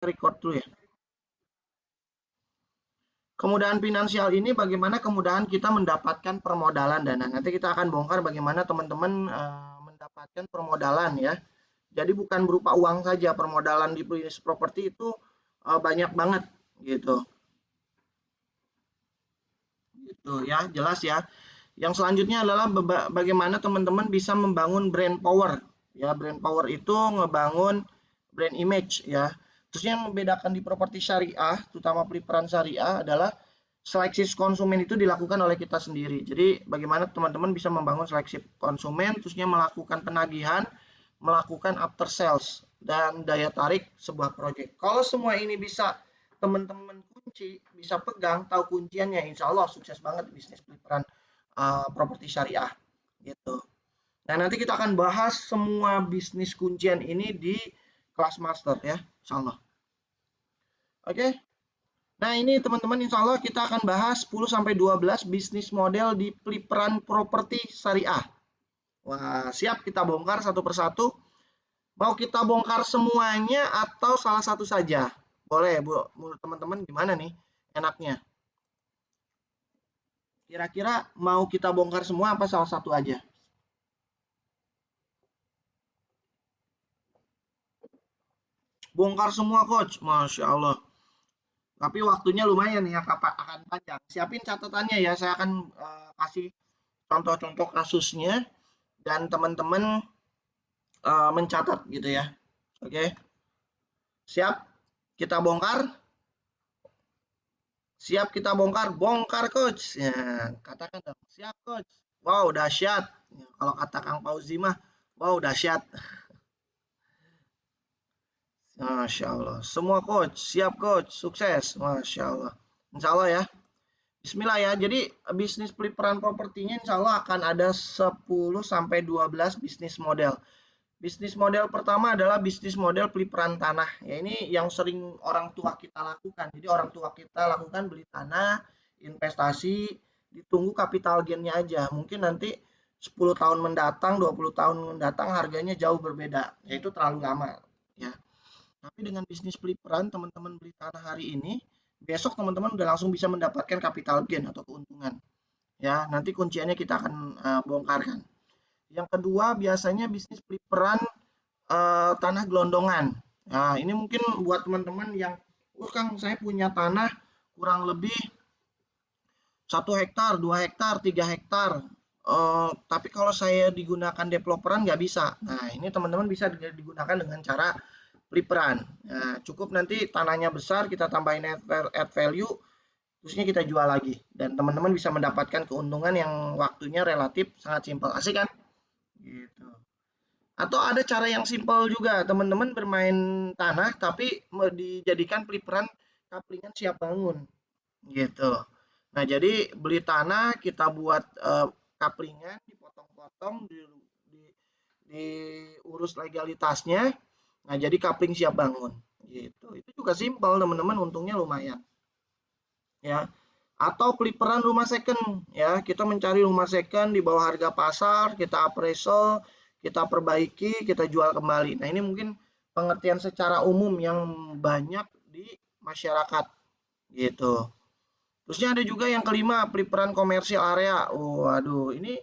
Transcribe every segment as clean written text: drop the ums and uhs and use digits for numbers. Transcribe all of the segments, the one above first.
record dulu ya. Kemudahan finansial ini bagaimana kemudahan kita mendapatkan permodalan dana. Nanti kita akan bongkar bagaimana teman-teman mendapatkan permodalan ya. Jadi bukan berupa uang saja, permodalan di bisnis properti itu banyak banget gitu. Gitu ya, jelas ya. Yang selanjutnya adalah bagaimana teman-teman bisa membangun brand power. Ya, brand power itu ngebangun brand image ya. Terus yang membedakan di properti syariah, terutama peliparan syariah adalah seleksi konsumen itu dilakukan oleh kita sendiri. Jadi bagaimana teman-teman bisa membangun seleksi konsumen, terusnya melakukan penagihan, melakukan after sales dan daya tarik sebuah proyek. Kalau semua ini bisa teman-teman kunci, bisa pegang, tahu kunciannya, insya Allah sukses banget bisnis peliparan properti syariah gitu. Nah, nanti kita akan bahas semua bisnis kuncian ini di kelas master ya, insya Allah. Oke. Nah, ini teman-teman insya Allah kita akan bahas 10 sampai 12 bisnis model di peliparan properti syariah. Wah, siap kita bongkar satu persatu. Mau kita bongkar semuanya atau salah satu saja? Boleh, Bu. Menurut teman-teman gimana nih enaknya? Kira-kira mau kita bongkar semua apa salah satu aja? Bongkar semua, Coach. Masya Allah. Tapi waktunya lumayan ya, akan panjang. Siapin catatannya ya, saya akan kasih contoh-contoh kasusnya dan teman-teman mencatat gitu ya. Oke, siap? Kita bongkar? Siap kita bongkar? Bongkar, Coach. Ya, katakan dong. Siap, Coach. Wow, dahsyat. Ya, kalau kata Kang Fauzi mah, wow, dahsyat. Masya Allah. Semua coach, siap coach, sukses. Masya Allah. Insya Allah ya. Bismillah ya. Jadi bisnis peliparan propertinya insya Allah akan ada 10 sampai 12 bisnis model. Bisnis model pertama adalah bisnis model peliparan tanah. Ya ini yang sering orang tua kita lakukan. Jadi orang tua kita lakukan beli tanah, investasi, ditunggu capital gain-nya aja. Mungkin nanti 10 tahun mendatang, 20 tahun mendatang harganya jauh berbeda. Yaitu terlalu lama. Ya. Tapi dengan bisnis peliparan teman-teman beli tanah hari ini, besok teman-teman udah langsung bisa mendapatkan capital gain atau keuntungan. Ya, nanti kunciannya kita akan bongkarkan. Yang kedua biasanya bisnis peliparan tanah gelondongan. Nah, ini mungkin buat teman-teman yang, Kang, saya punya tanah kurang lebih 1 hektar, 2 hektar, 3 hektar. Tapi kalau saya digunakan developeran nggak bisa. Nah, ini teman-teman bisa digunakan dengan cara peliparan. Nah, cukup nanti tanahnya besar, kita tambahin add value, terusnya kita jual lagi. Dan teman-teman bisa mendapatkan keuntungan yang waktunya relatif sangat simpel. Asik kan? Gitu. Atau ada cara yang simpel juga, teman-teman bermain tanah tapi dijadikan peliparan kaplingan siap bangun. Gitu. Nah, jadi beli tanah, kita buat kaplingan, dipotong-potong, di, diurus legalitasnya. Nah, jadi kapling siap bangun. Gitu. Itu juga simpel, teman-teman, untungnya lumayan. Ya. Atau peliparan rumah second, ya. Kita mencari rumah second di bawah harga pasar, kita appraisal, kita perbaiki, kita jual kembali. Nah, ini mungkin pengertian secara umum yang banyak di masyarakat gitu. Terusnya ada juga yang kelima, peliparan komersial area. Waduh, ini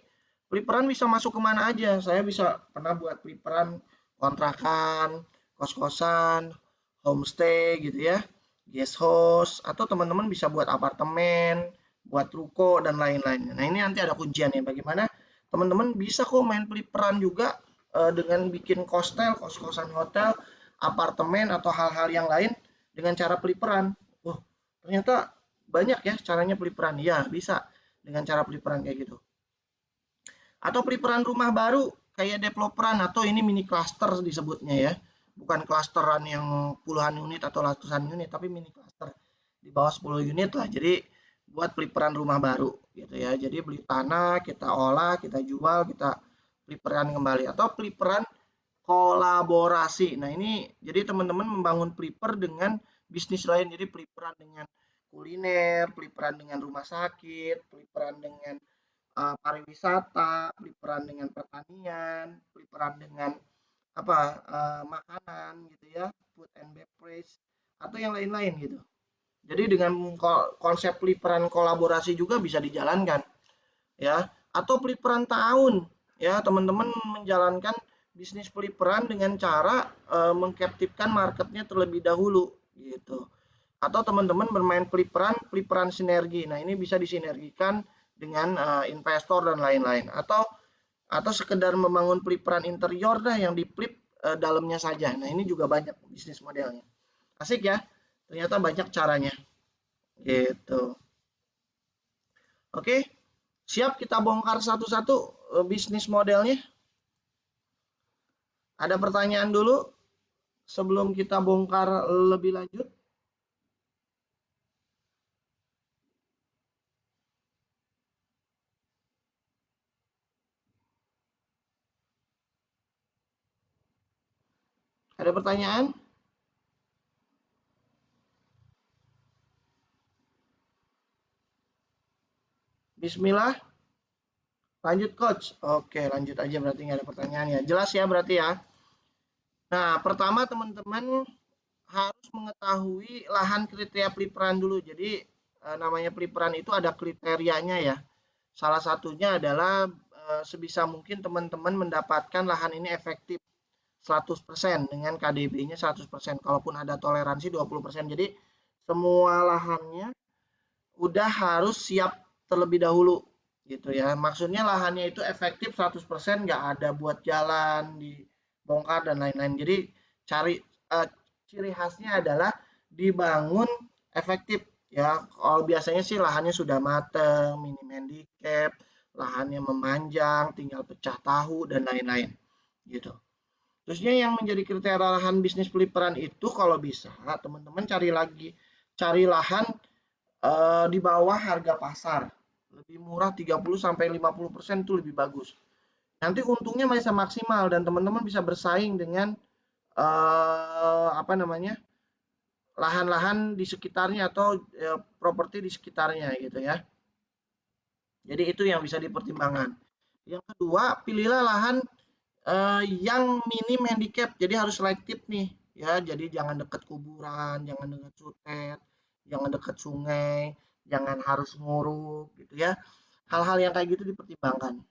peliparan bisa masuk kemana aja. Saya bisa pernah buat peliparan kontrakan, kos-kosan, homestay gitu ya, guest house, atau teman-teman bisa buat apartemen, buat ruko, dan lain-lain. Nah, ini nanti ada kunciannya. Bagaimana teman-teman bisa kok main peliparan juga dengan bikin hostel, kos-kosan hotel, apartemen, atau hal-hal yang lain dengan cara peliparan. Wah, ternyata banyak ya caranya peliparan. Ya, bisa dengan cara peliparan kayak gitu. Atau peliparan rumah baru kayak developeran atau ini mini cluster disebutnya ya. Bukan klasteran yang puluhan unit atau ratusan unit, tapi mini cluster di bawah 10 unit lah. Jadi buat peliparan rumah baru gitu ya. Jadi beli tanah, kita olah, kita jual, kita peliparan kembali atau peliparan kolaborasi. Nah, ini jadi teman-teman membangun pelipar dengan bisnis lain. Jadi peliparan dengan kuliner, peliparan dengan rumah sakit, peliparan dengan pariwisata, peliparan dengan pertanian, peliparan dengan apa makanan gitu ya, food and beverage, atau yang lain-lain gitu. Jadi dengan konsep peliparan kolaborasi juga bisa dijalankan ya, atau peliparan tahun ya, teman-teman menjalankan bisnis peliparan dengan cara mengkaptifkan marketnya terlebih dahulu gitu. Atau teman-teman bermain peliparan sinergi. Nah, ini bisa disinergikan dengan investor dan lain-lain. Atau sekedar membangun peliparan interior dah yang dipelip dalamnya saja. Nah, ini juga banyak bisnis modelnya. Asik ya. Ternyata banyak caranya. Gitu. Oke, siap kita bongkar satu-satu bisnis modelnya. Ada pertanyaan dulu sebelum kita bongkar lebih lanjut? Ada pertanyaan? Bismillah. Lanjut coach. Oke, lanjut aja berarti nggak ada pertanyaan ya. Jelas ya berarti ya. Nah, pertama teman-teman harus mengetahui lahan kriteria peliparan dulu. Jadi namanya peliparan itu ada kriterianya ya. Salah satunya adalah sebisa mungkin teman-teman mendapatkan lahan ini efektif 100% dengan KDB-nya 100%. Kalaupun ada toleransi 20%. Jadi semua lahannya udah harus siap terlebih dahulu gitu ya. Maksudnya lahannya itu efektif 100%, nggak ada buat jalan dibongkar dan lain-lain. Jadi cari ciri khasnya adalah dibangun efektif ya. Kalau biasanya sih lahannya sudah mateng, minim handicap, lahannya memanjang, tinggal pecah tahu dan lain-lain gitu. Terusnya yang menjadi kriteria lahan bisnis peliparan itu kalau bisa teman-teman cari lahan di bawah harga pasar. Lebih murah 30 sampai 50% itu lebih bagus. Nanti untungnya bisa maksimal dan teman-teman bisa bersaing dengan apa namanya? Lahan-lahan di sekitarnya atau properti di sekitarnya gitu ya. Jadi itu yang bisa dipertimbangkan. Yang kedua, pilihlah lahan yang minim handicap. Jadi harus selektif nih ya. Jadi jangan dekat kuburan, jangan dekat sutet, jangan dekat sungai, jangan harus nguruk gitu ya. Hal-hal yang kayak gitu dipertimbangkan.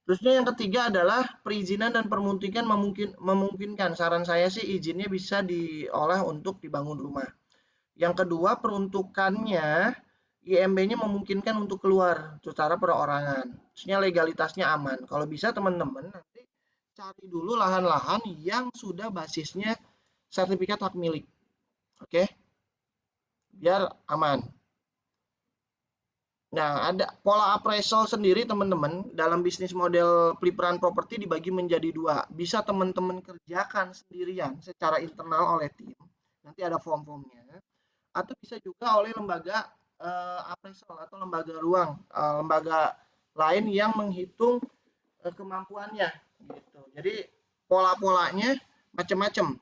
Terusnya yang ketiga adalah perizinan dan permuntikan memungkinkan. Saran saya sih izinnya bisa diolah untuk dibangun rumah. Yang kedua peruntukannya IMB-nya memungkinkan untuk keluar secara perorangan. Terusnya legalitasnya aman. Kalau bisa teman-teman nanti cari dulu lahan-lahan yang sudah basisnya sertifikat hak milik. Oke, biar aman. Nah, ada pola appraisal sendiri teman-teman dalam bisnis model peliparan properti dibagi menjadi dua. Bisa teman-teman kerjakan sendirian secara internal oleh tim. Nanti ada form-formnya. Atau bisa juga oleh lembaga appraisal atau lembaga ruang, lembaga lain yang menghitung kemampuannya gitu. Jadi pola-polanya macam-macam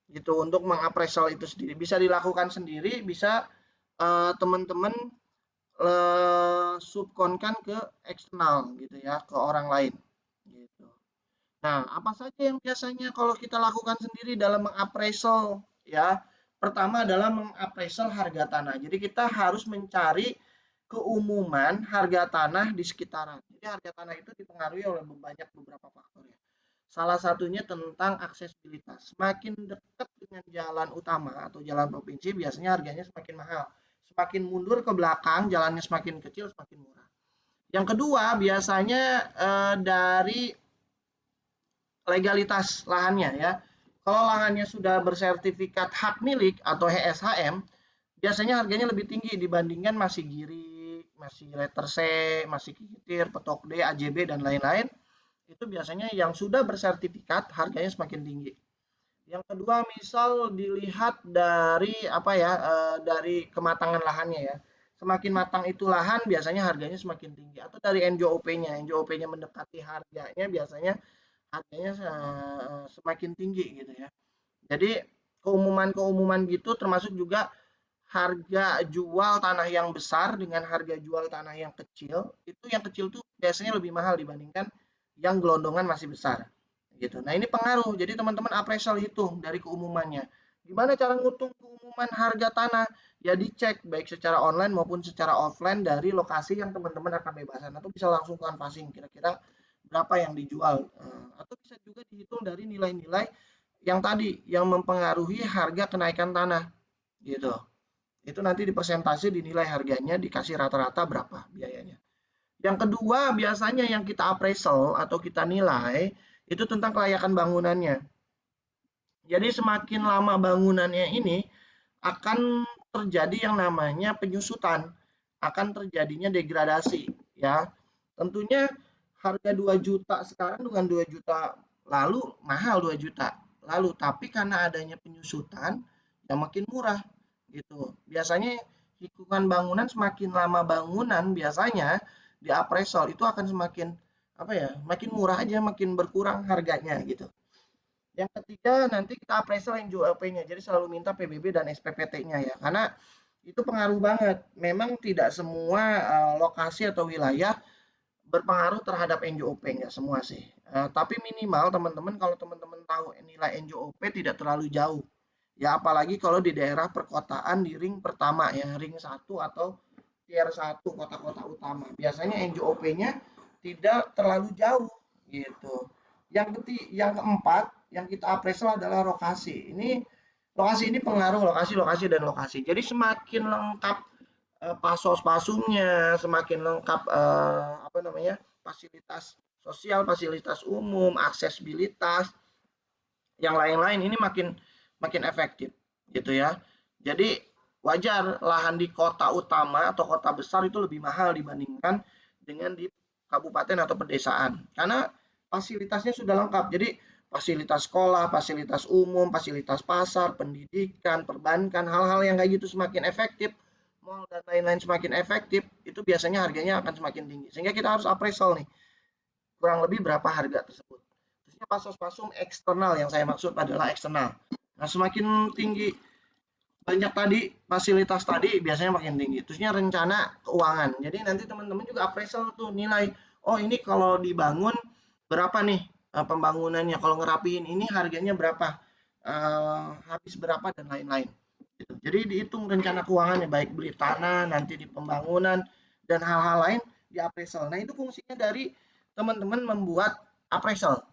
gitu untuk mengapresial itu sendiri. Bisa dilakukan sendiri, bisa teman-teman subkonkan ke eksternal gitu ya, ke orang lain gitu. Nah, apa saja yang biasanya kalau kita lakukan sendiri dalam mengapresial ya? Pertama adalah mengapresial harga tanah. Jadi kita harus mencari keumuman harga tanah di sekitaran. Jadi harga tanah itu dipengaruhi oleh beberapa faktor ya. Salah satunya tentang aksesibilitas. Semakin dekat dengan jalan utama atau jalan provinsi, biasanya harganya semakin mahal. Semakin mundur ke belakang, jalannya semakin kecil, semakin murah. Yang kedua, biasanya dari legalitas lahannya ya. Kalau lahannya sudah bersertifikat hak milik atau HSHM, biasanya harganya lebih tinggi dibandingkan masih girik, masih letter C, masih kitir, petok D, AJB dan lain-lain. Itu biasanya yang sudah bersertifikat harganya semakin tinggi. Yang kedua, misal dilihat dari apa ya, dari kematangan lahannya ya. Semakin matang itu lahan biasanya harganya semakin tinggi atau dari NJOP-nya. NJOP-nya mendekati harganya biasanya harganya semakin tinggi gitu ya. Jadi keumuman-keumuman gitu termasuk juga harga jual tanah yang besar dengan harga jual tanah yang kecil, itu yang kecil tuh biasanya lebih mahal dibandingkan yang gelondongan masih besar gitu. Nah, ini pengaruh. Jadi teman-teman appraisal hitung dari keumumannya. Gimana cara ngutung pengumuman harga tanah? Ya dicek baik secara online maupun secara offline dari lokasi yang teman-teman akan bebasan, atau bisa langsung canvassing kira-kira berapa yang dijual. Atau bisa juga dihitung dari nilai-nilai yang tadi yang mempengaruhi harga kenaikan tanah gitu. Itu nanti dipersentase dinilai harganya, dikasih rata-rata berapa biayanya. Yang kedua, biasanya yang kita appraisal atau kita nilai itu tentang kelayakan bangunannya. Jadi semakin lama bangunannya ini akan terjadi yang namanya penyusutan, akan terjadinya degradasi ya. Tentunya harga 2 juta sekarang dengan 2 juta lalu mahal, 2 juta lalu, tapi karena adanya penyusutan ya makin murah gitu. Biasanya hitungan bangunan, semakin lama bangunan biasanya di appraisal itu akan semakin apa ya, makin murah aja, makin berkurang harganya gitu. Yang ketiga, nanti kita appraisal NJOP-nya. Jadi selalu minta PBB dan SPPT-nya ya. Karena itu pengaruh banget. Memang tidak semua lokasi atau wilayah berpengaruh terhadap NJOP, nggak semua sih. Tapi minimal teman-teman, kalau teman-teman tahu nilai NJOP tidak terlalu jauh. Ya apalagi kalau di daerah perkotaan di ring pertama ya, ring 1 atau tier 1 kota-kota utama. Biasanya NJOP-nya tidak terlalu jauh gitu. Yang keempat yang kita apresiasi adalah lokasi. Lokasi ini pengaruh lokasi dan lokasi. Jadi semakin lengkap pasos-pasumnya, semakin lengkap apa namanya? Fasilitas sosial, fasilitas umum, aksesibilitas, yang lain-lain ini makin makin efektif gitu ya. Jadi wajar lahan di kota utama atau kota besar itu lebih mahal dibandingkan dengan di kabupaten atau pedesaan. Karena fasilitasnya sudah lengkap. Jadi fasilitas sekolah, fasilitas umum, fasilitas pasar, pendidikan, perbankan, hal-hal yang kayak gitu semakin efektif, mall dan lain-lain semakin efektif, itu biasanya harganya akan semakin tinggi. Sehingga kita harus appraisal nih, kurang lebih berapa harga tersebut. Terusnya pasos-pasum eksternal, yang saya maksud adalah eksternal. Nah, semakin tinggi banyak tadi fasilitas tadi biasanya makin tinggi. Terusnya rencana keuangan. Jadi nanti teman-teman juga appraisal tuh nilai. Oh ini kalau dibangun berapa nih pembangunannya. Kalau ngerapiin ini harganya berapa. Habis berapa dan lain-lain. Gitu. Jadi dihitung rencana keuangannya baik beli tanah, nanti di pembangunan dan hal-hal lain di appraisal. Nah itu fungsinya dari teman-teman membuat appraisal.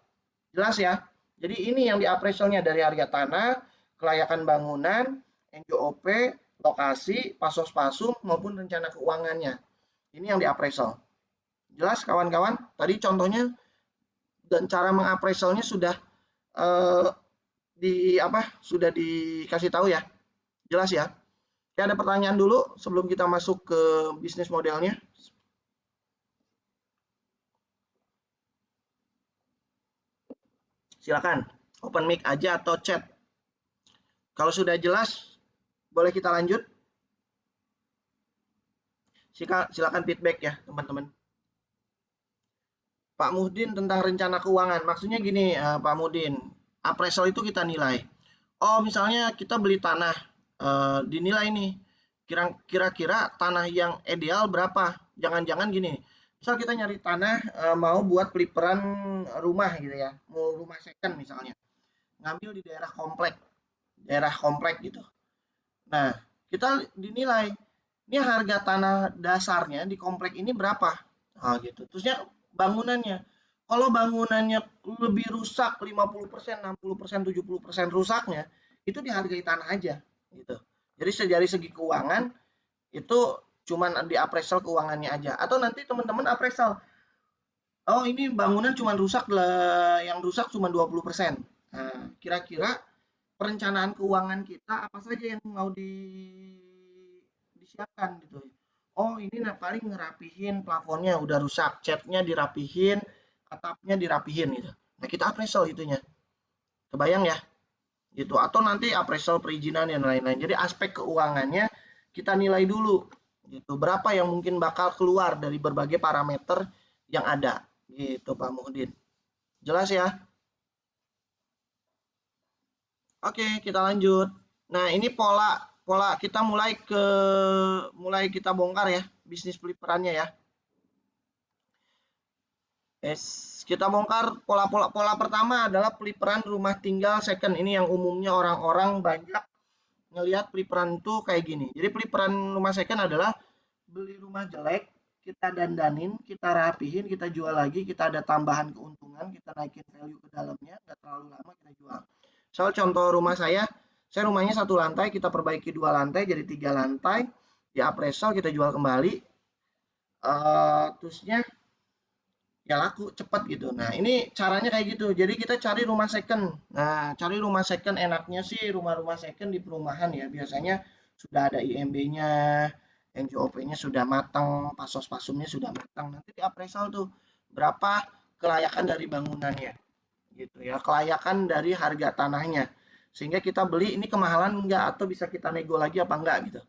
Jelas ya? Jadi ini yang di appraisalnya dari harga tanah, kelayakan bangunan, NJOP, lokasi, pasos-pasum maupun rencana keuangannya. Ini yang di appraisal. Jelas kawan-kawan? Tadi contohnya dan cara mengappraisalnya sudah eh, di apa? Sudah dikasih tahu ya. Jelas ya? Oke, ada pertanyaan dulu sebelum kita masuk ke bisnis modelnya. Silakan, open mic aja atau chat. Kalau sudah jelas, boleh kita lanjut. Silakan feedback ya, teman-teman. Pak Muhdin tentang rencana keuangan. Maksudnya gini, Pak Muhdin, appraisal itu kita nilai. Oh, misalnya kita beli tanah, dinilai nih, kira-kira tanah yang ideal berapa? Jangan-jangan gini, misal kita nyari tanah mau buat peliperan rumah gitu ya, mau rumah second misalnya, ngambil di daerah komplek gitu. Nah, kita dinilai, ini harga tanah dasarnya di komplek ini berapa? Nah, gitu. Terusnya bangunannya. Kalau bangunannya lebih rusak 50%, 60%, 70% rusaknya, itu dihargai tanah aja gitu. Jadi dari segi keuangan itu cuman di appraisal keuangannya aja. Atau nanti teman-teman appraisal, oh ini bangunan cuma rusak yang rusak cuma 20%. Nah, kira-kira perencanaan keuangan kita apa saja yang mau disiapkan gitu. Oh ini paling ngerapihin plafonnya udah rusak, catnya dirapihin, atapnya dirapihin gitu. Nah kita appraisal itunya, kebayang ya gitu. Atau nanti appraisal perizinan dan lain-lain. Jadi aspek keuangannya kita nilai dulu gitu. Berapa yang mungkin bakal keluar dari berbagai parameter yang ada gitu Pak Muhdin. Jelas ya? Oke, kita lanjut. Nah, ini pola pola kita mulai kita bongkar ya bisnis peliperannya ya. Kita bongkar pola pertama adalah peliperan rumah tinggal second. Ini yang umumnya orang-orang banyak ngelihat peliperan itu kayak gini. Jadi peliperan rumah second adalah beli rumah jelek, kita dandanin, kita rapihin, kita jual lagi, kita ada tambahan keuntungan, kita naikin value ke dalamnya, nggak terlalu lama kita jual. Soal contoh rumah saya rumahnya satu lantai, kita perbaiki dua lantai jadi tiga lantai, di appraisal kita jual kembali, terusnya ya laku cepet gitu. Nah ini caranya kayak gitu. Jadi kita cari rumah second. Nah cari rumah second enaknya sih rumah-rumah second di perumahan ya. Biasanya sudah ada IMB-nya, NJOP-nya sudah matang, pasos pasumnya sudah matang. Nanti di appraisal tuh berapa kelayakan dari bangunannya gitu ya. Kelayakan dari harga tanahnya. Sehingga kita beli ini kemahalan enggak atau bisa kita nego lagi apa enggak gitu.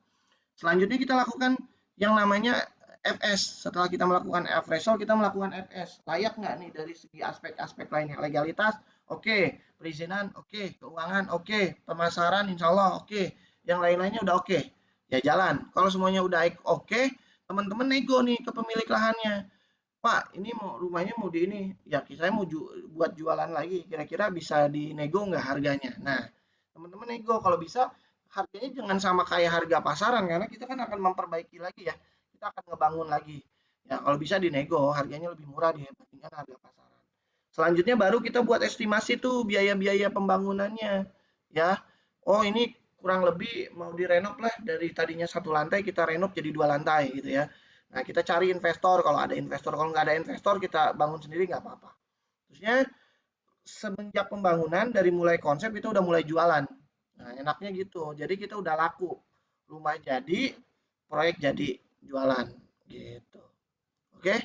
Selanjutnya kita lakukan yang namanya FS. Setelah kita melakukan appraisal, kita melakukan FS. Layak nggak nih dari segi aspek-aspek lainnya? Legalitas, oke. Perizinan, oke. Keuangan, oke. Pemasaran, insya Allah, oke. Yang lain-lainnya udah oke. Ya jalan. Kalau semuanya udah oke, teman-teman nego nih ke pemilik lahannya. Pak, ini mau rumahnya mau di ini. Ya, saya mau buat jualan lagi. Kira-kira bisa dinego nggak harganya? Nah, teman-teman nego. Kalau bisa, harganya jangan sama kayak harga pasaran. Karena kita kan akan memperbaiki lagi ya. Kita akan ngebangun lagi. Ya, kalau bisa dinego, harganya lebih murah dibandingkan harga pasaran. Selanjutnya baru kita buat estimasi tuh biaya-biaya pembangunannya. Ya, oh ini kurang lebih mau direnov lah dari tadinya satu lantai kita renov jadi dua lantai gitu ya. Nah, kita cari investor kalau ada investor. Kalau nggak ada investor, kita bangun sendiri nggak apa-apa. Terusnya semenjak pembangunan dari mulai konsep itu udah mulai jualan. Nah, enaknya gitu. Jadi kita udah laku. Rumah jadi, proyek jadi, jualan gitu. Oke?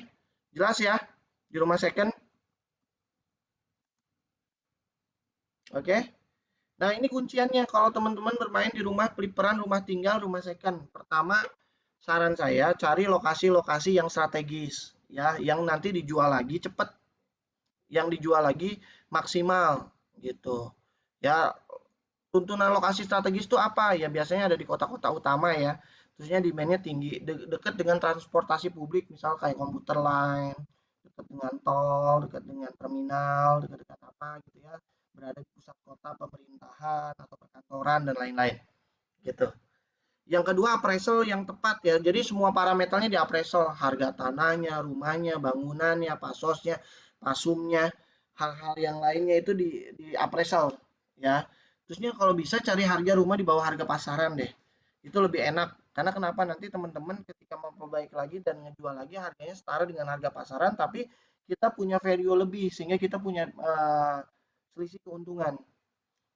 Jelas ya? Di rumah second. Oke? Nah, ini kunciannya kalau teman-teman bermain di rumah peliperan, rumah tinggal, rumah second. Pertama, saran saya cari lokasi-lokasi yang strategis ya, yang nanti dijual lagi cepet, yang dijual lagi maksimal gitu. Ya, tuntunan lokasi strategis itu apa? Ya biasanya ada di kota-kota utama ya. Terusnya demand-nya tinggi, dekat dengan transportasi publik, misal kayak komuter line, dekat dengan tol, dekat dengan terminal, dekat-dekat apa gitu ya. Berada di pusat kota, pemerintahan atau perkantoran dan lain-lain gitu. Yang kedua appraisal yang tepat ya. Jadi semua parameternya di appraisal, harga tanahnya, rumahnya, bangunannya, pasosnya, pasumnya, hal-hal yang lainnya itu di appraisal ya. Terusnya kalau bisa cari harga rumah di bawah harga pasaran deh. Itu lebih enak. Karena kenapa nanti teman-teman ketika memperbaiki lagi dan ngejual lagi harganya setara dengan harga pasaran tapi kita punya value lebih sehingga kita punya selisih keuntungan.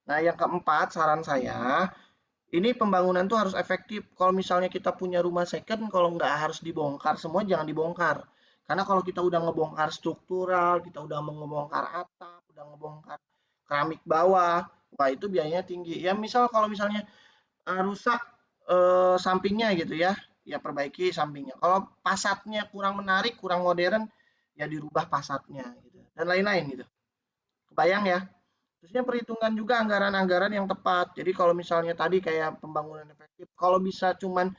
Nah, yang keempat saran saya ini pembangunan tuh harus efektif. Kalau misalnya kita punya rumah second, kalau nggak harus dibongkar semua, jangan dibongkar. Karena kalau kita udah ngebongkar struktural, kita udah ngebongkar atap, udah ngebongkar keramik bawah, wah itu biayanya tinggi. Ya misal kalau misalnya rusak sampingnya gitu ya, ya perbaiki sampingnya. Kalau fasadnya kurang menarik, kurang modern, ya dirubah fasadnya gitu. Dan lain-lain gitu. Kebayang ya? Terusnya perhitungan juga anggaran-anggaran yang tepat. Jadi kalau misalnya tadi kayak pembangunan efektif, kalau bisa cuman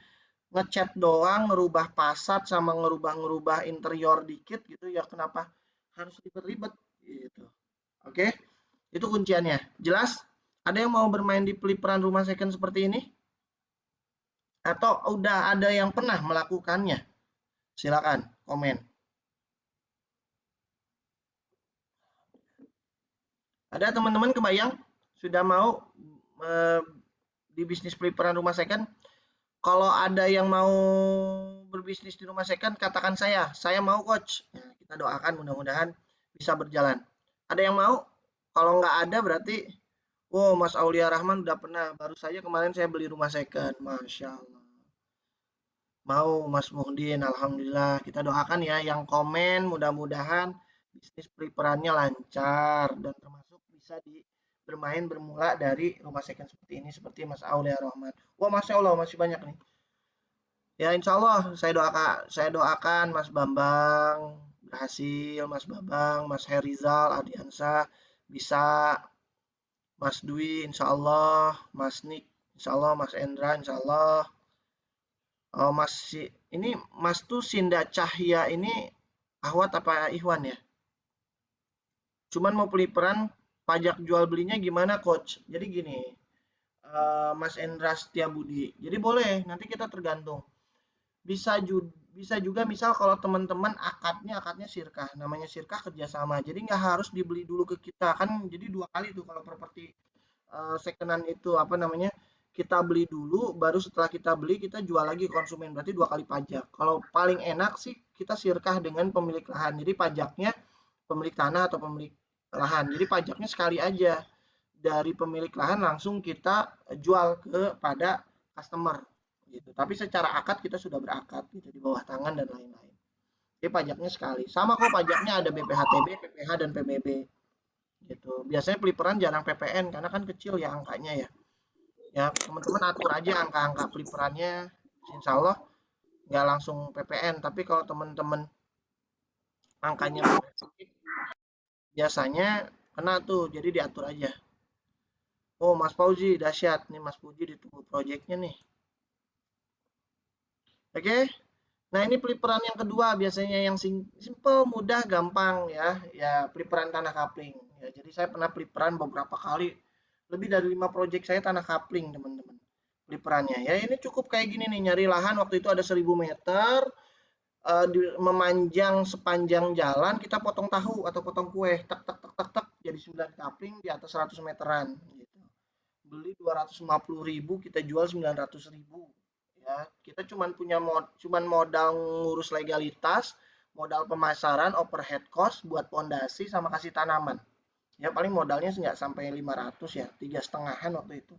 ngecat doang, ngerubah fasad sama ngerubah-ngerubah interior dikit gitu ya kenapa harus ribet-ribet gitu. Oke, itu kunciannya. Jelas? Ada yang mau bermain di peliperan rumah second seperti ini? Atau udah ada yang pernah melakukannya? Silakan komen. Ada teman-teman kebayang sudah mau eh, di bisnis peliperan rumah second? Kalau ada yang mau berbisnis di rumah second, katakan saya mau coach. Ya, kita doakan mudah-mudahan bisa berjalan. Ada yang mau? Kalau nggak ada berarti, wow Mas Aulia Rahman udah pernah. Baru saja kemarin saya beli rumah second, Masya Allah. Mau Mas Muhdin, Alhamdulillah. Kita doakan ya yang komen mudah-mudahan bisnis peliperannya lancar dan termasuk bisa bermain bermula dari rumah second seperti ini seperti Mas Aulia Rahman. Wah Masya Allah masih banyak nih. Ya insya Allah saya doakan Mas Bambang berhasil, Mas Bambang, Mas Herizal, Adiansa bisa, Mas Dwi insya Allah, Mas Nik insya Allah, Mas Endra insya Allah. Oh, ini Mas tuh Sinda Cahya ini Ahwat apa Ikhwan ya? cuman mau peliperan, pajak jual belinya gimana coach? Jadi gini, Mas Endra Setiabudi. Jadi boleh, nanti kita tergantung. Bisa juga misal kalau teman-teman akadnya sirkah, namanya sirkah kerjasama. Jadi nggak harus dibeli dulu ke kita kan. Jadi dua kali tuh kalau properti secondan itu apa namanya, kita beli dulu, baru setelah kita beli kita jual lagi konsumen. Berarti dua kali pajak. Kalau paling enak sih kita sirkah dengan pemilik lahan. Jadi pajaknya pemilik tanah atau pemilik lahan. Jadi pajaknya sekali aja dari pemilik lahan langsung kita jual kepada customer gitu. Tapi secara akad kita sudah berakad gitu di bawah tangan dan lain-lain. Jadi pajaknya sekali. Sama kok pajaknya ada BPHTB, PPH dan PBB gitu. Biasanya peliperan jarang PPN karena kan kecil ya angkanya ya. Ya teman-teman atur aja angka-angka peliperannya. Insya Allah nggak langsung PPN. Tapi kalau teman-teman angkanya belum efektif, biasanya kena tuh. Jadi diatur aja. Oh, Mas Fauzi, dahsyat nih Mas Puji ditunggu proyeknya nih. Oke. Nah, ini peliperan yang kedua biasanya yang simple, mudah, gampang ya. Ya, peliperan tanah kapling. Ya, jadi saya pernah peliperan beberapa kali. Lebih dari 5 proyek saya tanah kapling, teman-teman. Peliperannya. Ya, ini cukup kayak gini nih, nyari lahan waktu itu ada 1000 meter, memanjang sepanjang jalan, kita potong tahu atau potong kue, tek tek tek tek tek jadi 9 kapling di atas 100 meteran gitu. Beli 250.000, kita jual 900.000 ya. Kita cuman modal ngurus legalitas, modal pemasaran, overhead cost buat pondasi sama kasih tanaman ya. Paling modalnya nggak sampai 500 ya, 3,5-an waktu itu.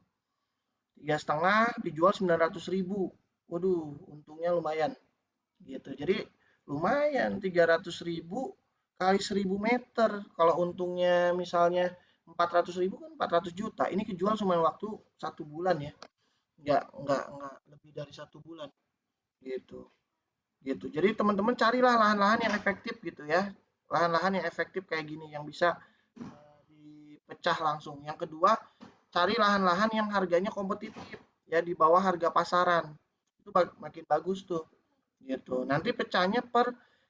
3,5 dijual 900.000. Waduh, untungnya lumayan gitu. Jadi lumayan 300.000 kali 1.000 meter. Kalau untungnya misalnya 400.000 kan 400 juta. Ini kejual cuma waktu 1 bulan ya. Nggak lebih dari 1 bulan gitu. Gitu. Jadi teman-teman carilah lahan-lahan yang efektif gitu ya. Lahan-lahan yang efektif kayak gini yang bisa dipecah langsung. Yang kedua, cari lahan-lahan yang harganya kompetitif ya di bawah harga pasaran. Itu makin bagus tuh gitu. Nanti pecahnya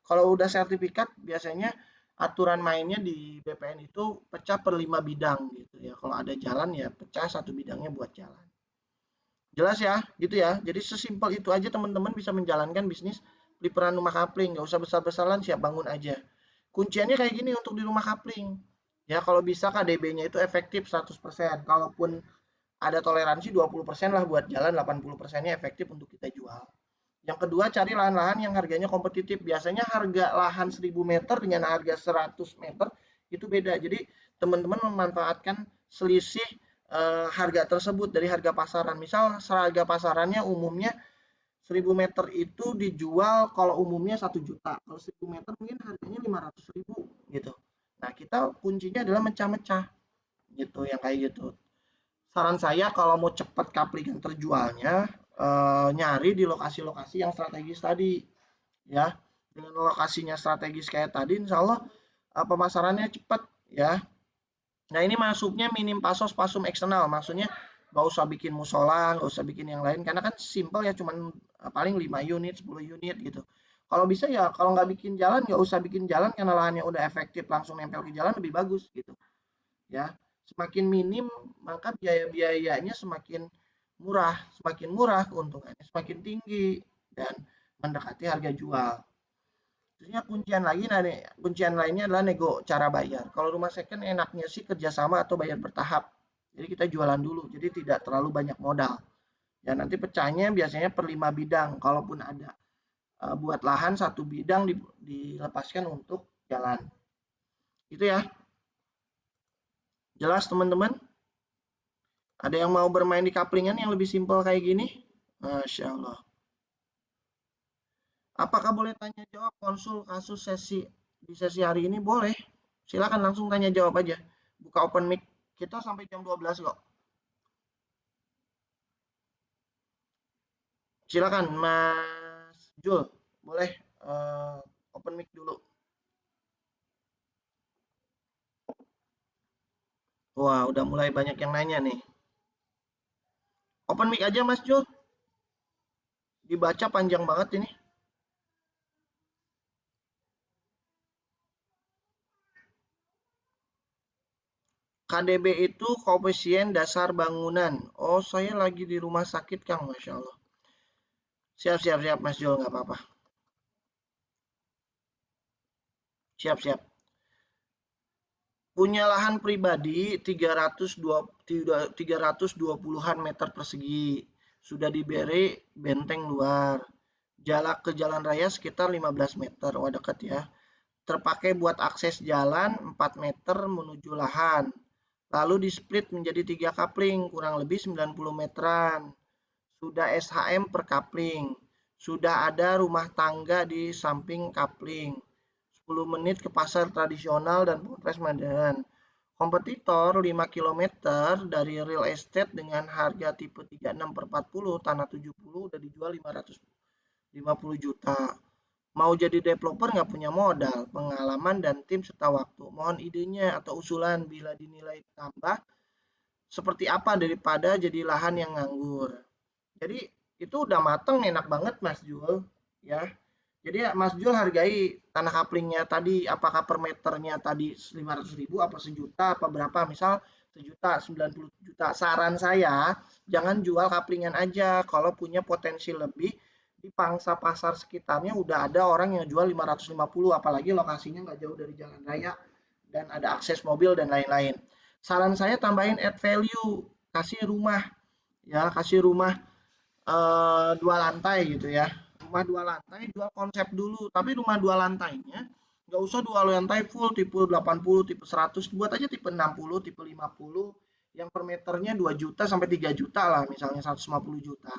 kalau udah sertifikat biasanya aturan mainnya di BPN itu pecah per 5 bidang gitu ya. Kalau ada jalan ya pecah satu bidangnya buat jalan. Jelas ya, gitu ya. Jadi sesimpel itu aja teman-teman bisa menjalankan bisnis peliperan rumah kapling. Nggak usah besar-besaran, siap bangun aja. Kunciannya kayak gini untuk di rumah kapling. Ya, kalau bisa KDB-nya itu efektif 100%. Kalaupun ada toleransi 20% lah buat jalan, 80%-nya efektif untuk kita jual. Yang kedua, cari lahan-lahan yang harganya kompetitif. Biasanya harga lahan 1000 meter dengan harga 100 meter itu beda. Jadi teman-teman memanfaatkan selisih harga tersebut dari harga pasaran. Misal harga pasarannya umumnya 1000 meter itu dijual kalau umumnya 1 juta. Kalau 1000 meter mungkin harganya 500.000 gitu. Nah, kita kuncinya adalah mecah-mecah gitu, yang kayak gitu. Saran saya kalau mau cepat kapling terjualnya, nyari di lokasi-lokasi yang strategis tadi ya. Dengan lokasinya strategis kayak tadi insya Allah pemasarannya cepat ya. Nah, ini masuknya minim pasos pasum eksternal, maksudnya nggak usah bikin musola, nggak usah bikin yang lain karena kan simpel ya, cuman paling 5 unit, 10 unit gitu. Kalau bisa ya kalau nggak bikin jalan nggak usah bikin jalan karena lahannya udah efektif langsung nempel ke jalan lebih bagus gitu ya. Semakin minim maka biaya-biayanya semakin murah keuntungannya semakin tinggi dan mendekati harga jual. Terusnya kuncian lainnya adalah nego cara bayar. Kalau rumah second enaknya sih kerjasama atau bayar bertahap. Jadi kita jualan dulu, jadi tidak terlalu banyak modal. Ya nanti pecahnya biasanya per 5 bidang, kalaupun ada. Buat lahan satu bidang dilepaskan untuk jalan. Itu ya. Jelas teman-teman? Ada yang mau bermain di kaplingan yang lebih simpel kayak gini? Masya Allah. Apakah boleh tanya jawab konsul kasus di sesi hari ini? Boleh. Silakan langsung tanya jawab aja. Buka open mic kita sampai jam 12 kok. Silakan Mas Jul, boleh open mic dulu. Wah, udah mulai banyak yang nanya nih. Open mic aja Mas Jul. Dibaca panjang banget ini. KDB itu koefisien dasar bangunan. Oh, saya lagi di rumah sakit, Kang. Masya Allah. Siap, siap, siap, Mas Jul. Nggak apa-apa. Siap, siap. Punya lahan pribadi 320-an meter persegi. Sudah diberi benteng luar. Jarak ke jalan raya sekitar 15 meter. Wah, dekat ya. Terpakai buat akses jalan 4 meter menuju lahan. Lalu di-split menjadi 3 kapling, kurang lebih 90 meteran. Sudah SHM per kapling. Sudah ada rumah tangga di samping kapling. 10 menit ke pasar tradisional dan Polres Medan. Kompetitor 5 kilometer dari real estate dengan harga tipe 36 per 40, tanah 70 udah dijual 550 juta. Mau jadi developer nggak punya modal, pengalaman dan tim serta waktu. Mohon idenya atau usulan bila dinilai tambah seperti apa daripada jadi lahan yang nganggur. Jadi itu udah mateng enak banget Mas Jul ya. Jadi ya, Mas Jul hargai tanah kaplingnya tadi apakah per meternya tadi 500.000 apa sejuta apa berapa misal sejuta 90 juta. Saran saya jangan jual kaplingan aja kalau punya potensi lebih di pangsa pasar sekitarnya udah ada orang yang jual 550 apalagi lokasinya nggak jauh dari jalan raya dan ada akses mobil dan lain-lain. Saran saya tambahin add value, kasih rumah ya, kasih rumah 2 lantai gitu ya. Rumah 2 lantai jual konsep dulu, tapi rumah 2 lantainya nggak usah 2 lantai full tipe 80, tipe 100, buat aja tipe 60, tipe 50 yang per meternya 2 juta sampai 3 juta lah, misalnya 150 juta.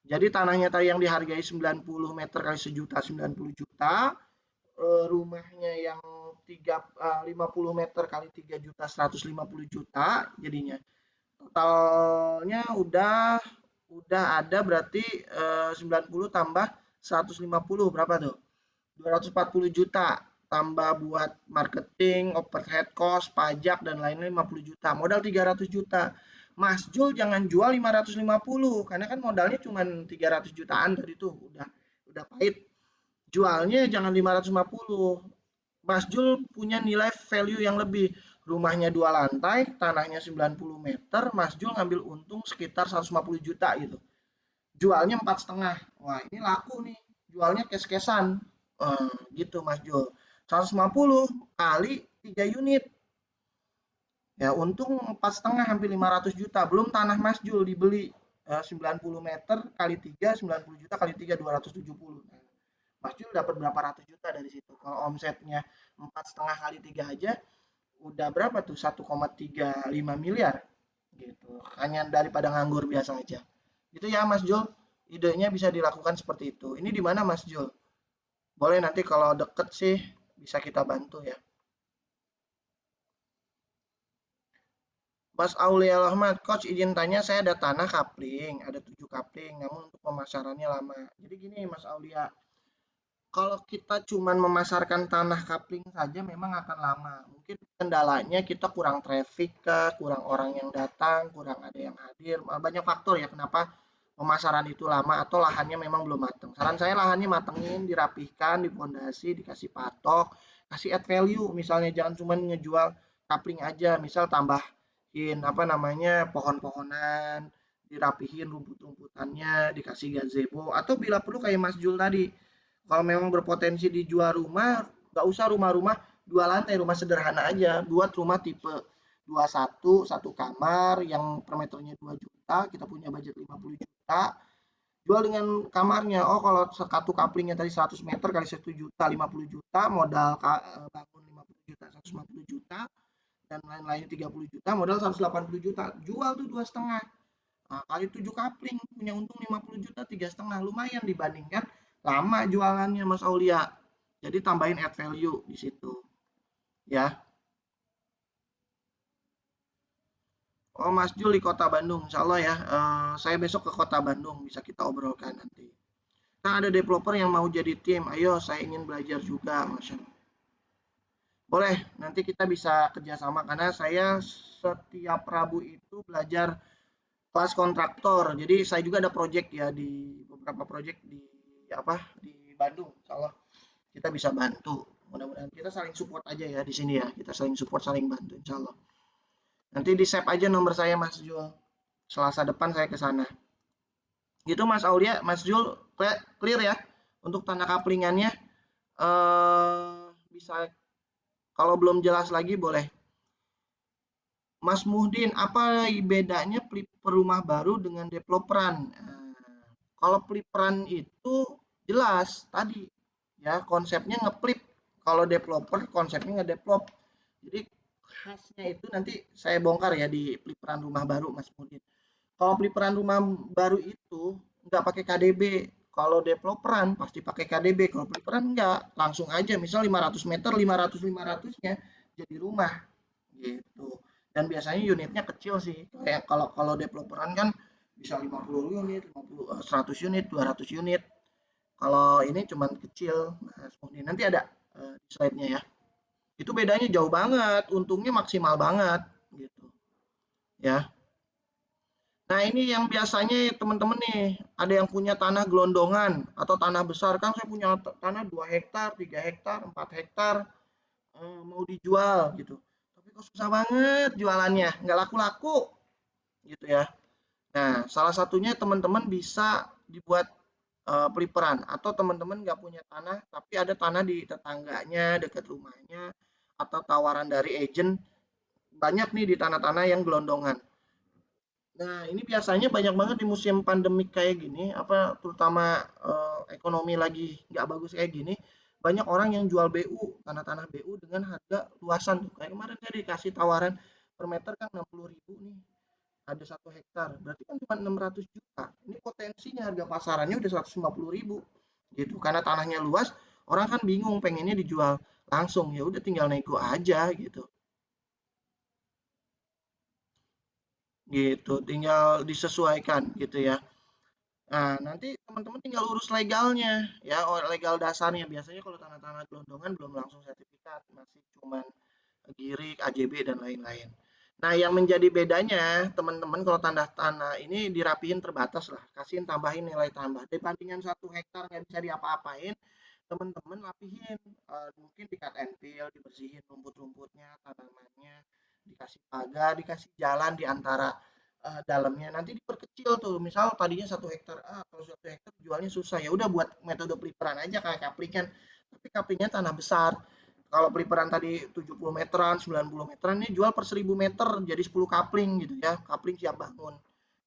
Jadi tanahnya tadi yang dihargai 90 meter kali sejuta 90 juta, rumahnya yang 50 meter kali 3 juta 150 juta jadinya. Totalnya udah ada berarti 90 tambah 150 berapa tuh? 240 juta tambah buat marketing, overhead cost, pajak dan lain-lain 50 juta. Modal 300 juta. Mas Jul jangan jual 550 karena kan modalnya cuma 300 jutaan tadi tuh udah pahit. Jualnya jangan 550. Mas Jul punya nilai value yang lebih. Rumahnya 2 lantai, tanahnya 90 meter, Mas Jul ngambil untung sekitar 150 juta gitu. Jualnya 4,5. Wah ini laku nih. Jualnya cash-cashan. Gitu Mas Jul. 150 kali 3 unit. Ya untung 4,5 hampir 500 juta. Belum tanah Mas Jul dibeli 90 meter kali 3, 90 juta kali 3, 270. Mas Jul dapat berapa ratus juta dari situ. Kalau omsetnya 4,5 kali 3 aja udah berapa tuh 1,35 miliar gitu. Hanya daripada nganggur biasa aja. Itu ya Mas Jul. Idenya bisa dilakukan seperti itu. Ini di mana Mas Jul? Boleh nanti kalau deket sih bisa kita bantu ya. Mas Aulia Rahmat, Coach izin tanya saya ada tanah kapling, ada 7 kapling, namun untuk pemasarannya lama. Jadi gini Mas Aulia, kalau kita cuman memasarkan tanah kapling saja memang akan lama. Mungkin kendalanya kita kurang traffic kah, kurang orang yang datang, kurang ada yang hadir. Banyak faktor ya kenapa pemasaran itu lama atau lahannya memang belum matang. Saran saya lahannya matengin, dirapihkan, dipondasi, dikasih patok, kasih add value. Misalnya jangan cuman ngejual kapling aja, misal tambahin apa namanya pohon-pohonan, dirapihin rumput-rumputannya, dikasih gazebo atau bila perlu kayak Mas Jul tadi kalau memang berpotensi dijual rumah, nggak usah rumah-rumah 2 lantai, rumah sederhana aja. Buat rumah tipe 21, satu kamar yang per meternya 2 juta, kita punya budget 50 juta. Jual dengan kamarnya. Oh, kalau satu kaplingnya tadi 100 meter kali 1 juta, 50 juta, modal bangun 50 juta, 150 juta, dan lain-lain 30 juta, modal 180 juta. Jual tuh 2,5. Nah, kali 7 kapling punya untung 50 juta 3,5 lumayan dibandingkan lama jualannya Mas Aulia. Jadi tambahin add value di situ ya. Oh Mas Jul di Kota Bandung, Insya Allah ya. Saya besok ke Kota Bandung bisa kita obrolkan nanti. Nah ada developer yang mau jadi tim, ayo saya ingin belajar juga, Mas. Boleh, nanti kita bisa kerjasama karena saya setiap Rabu itu belajar kelas kontraktor. Jadi saya juga ada project ya di beberapa project di apa di Bandung. Insya Allah kita bisa bantu. Mudah-mudahan kita saling support aja ya di sini ya. Kita saling support, saling bantu. Insya Allah. Nanti di-save aja nomor saya Mas Jul. Selasa depan saya ke sana. Gitu Mas Aulia, Mas Jul, clear ya untuk tanah kaplingannya. Bisa kalau belum jelas lagi boleh. Mas Muhdin, apa bedanya pelipper rumah baru dengan developeran? Nah, kalau peliperan itu jelas tadi ya konsepnya ngeplip. Kalau developer konsepnya ngedevelop. Jadi khasnya itu nanti saya bongkar ya di peliperan rumah baru Mas Muhdin. Kalau peliperan rumah baru itu nggak pakai KDB. Kalau developeran pasti pakai KDB. Kalau peliperan nggak, langsung aja. Misal 500 meter, 500-500-nya jadi rumah gitu. Dan biasanya unitnya kecil sih. Kayak kalau kalau developeran kan bisa 50 unit, 50, 100 unit, 200 unit. Kalau ini cuman kecil. Nah, nanti ada slide-nya ya. Itu bedanya jauh banget, untungnya maksimal banget gitu. Ya. Nah, ini yang biasanya teman-teman nih, ada yang punya tanah gelondongan atau tanah besar. Kan saya punya tanah 2 hektar, 3 hektar, 4 hektar, mau dijual gitu. Tapi kok susah banget jualannya, nggak laku-laku gitu ya. Nah, salah satunya teman-teman bisa dibuat peliperan atau teman-teman nggak punya tanah tapi ada tanah di tetangganya, dekat rumahnya, atau tawaran dari agent, banyak nih di tanah-tanah yang gelondongan. Nah, ini biasanya banyak banget di musim pandemik kayak gini, apa terutama ekonomi lagi nggak bagus kayak gini, banyak orang yang jual BU, tanah-tanah BU dengan harga luasan tuh. Kayak kemarin saya dikasih tawaran per meter kan 60.000 nih, ada 1 hektar, berarti kan cuma 600 juta. Ini potensinya harga pasarannya udah 150.000 gitu. Karena tanahnya luas, orang kan bingung pengennya dijual langsung, ya udah tinggal nego aja gitu. Gitu, tinggal disesuaikan gitu ya. Nah, nanti teman-teman tinggal urus legalnya ya, legal dasarnya. Biasanya kalau tanah-tanah gelondongan belum langsung sertifikat, masih cuman Girik, AJB dan lain-lain. Nah, yang menjadi bedanya teman-teman kalau tanda tanah ini dirapihin terbatas lah, kasihin tambahin nilai tambah. Dibandingkan 1 hektar nggak bisa diapa-apain, teman-teman lapihin, mungkin di cut and fill, dibersihin rumput-rumputnya, tanamannya, dikasih pagar, dikasih jalan di antara dalamnya. Nanti diperkecil tuh, misal tadinya 1 hektar, kalau 1 hektar jualnya susah, ya udah buat metode peliperan aja kayak kaplingan. Tapi kaplingan tanah besar. Kalau peliperan tadi 70 meteran, 90 meteran, ini jual per 1000 meter jadi 10 kapling gitu ya. Kapling siap bangun.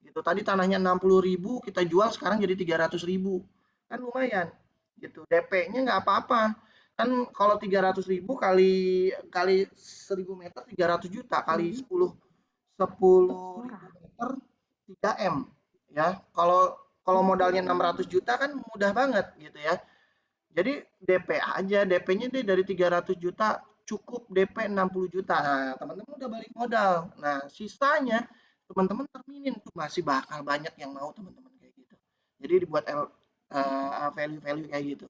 Gitu. Tadi tanahnya 60.000, kita jual sekarang jadi 300.000. Kan lumayan. Gitu. DP-nya nggak apa-apa. Kan kalau 300.000 kali kali 1000 meter 300 juta kali 10.000 meter 3 M ya. Kalau kalau modalnya 600 juta kan mudah banget gitu ya. Jadi DP aja, DP-nya deh dari 300 juta cukup DP 60 juta. Nah, teman-teman udah balik modal. Nah, sisanya teman-teman terminin tuh masih bakal banyak yang mau teman-teman kayak gitu. Jadi dibuat value-value kayak gitu.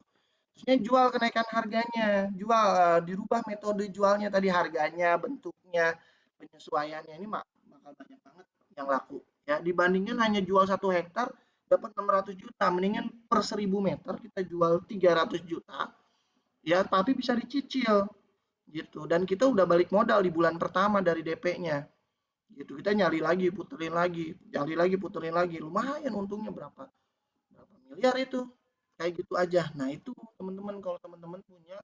Terusnya jual kenaikan harganya, jual dirubah metode jualnya tadi harganya, bentuknya, penyesuaiannya ini bakal banyak banget yang laku. Ya, dibandingkan hanya jual 1 hektar dapat 600 juta, mendingan per 1000 meter kita jual 300 juta. Ya, tapi bisa dicicil gitu. Dan kita udah balik modal di bulan pertama dari DP-nya. Gitu. Kita nyari lagi, puterin lagi, nyari lagi, puterin lagi. Lumayan untungnya berapa? Berapa miliar itu? Kayak gitu aja. Nah, itu teman-teman kalau teman-teman punya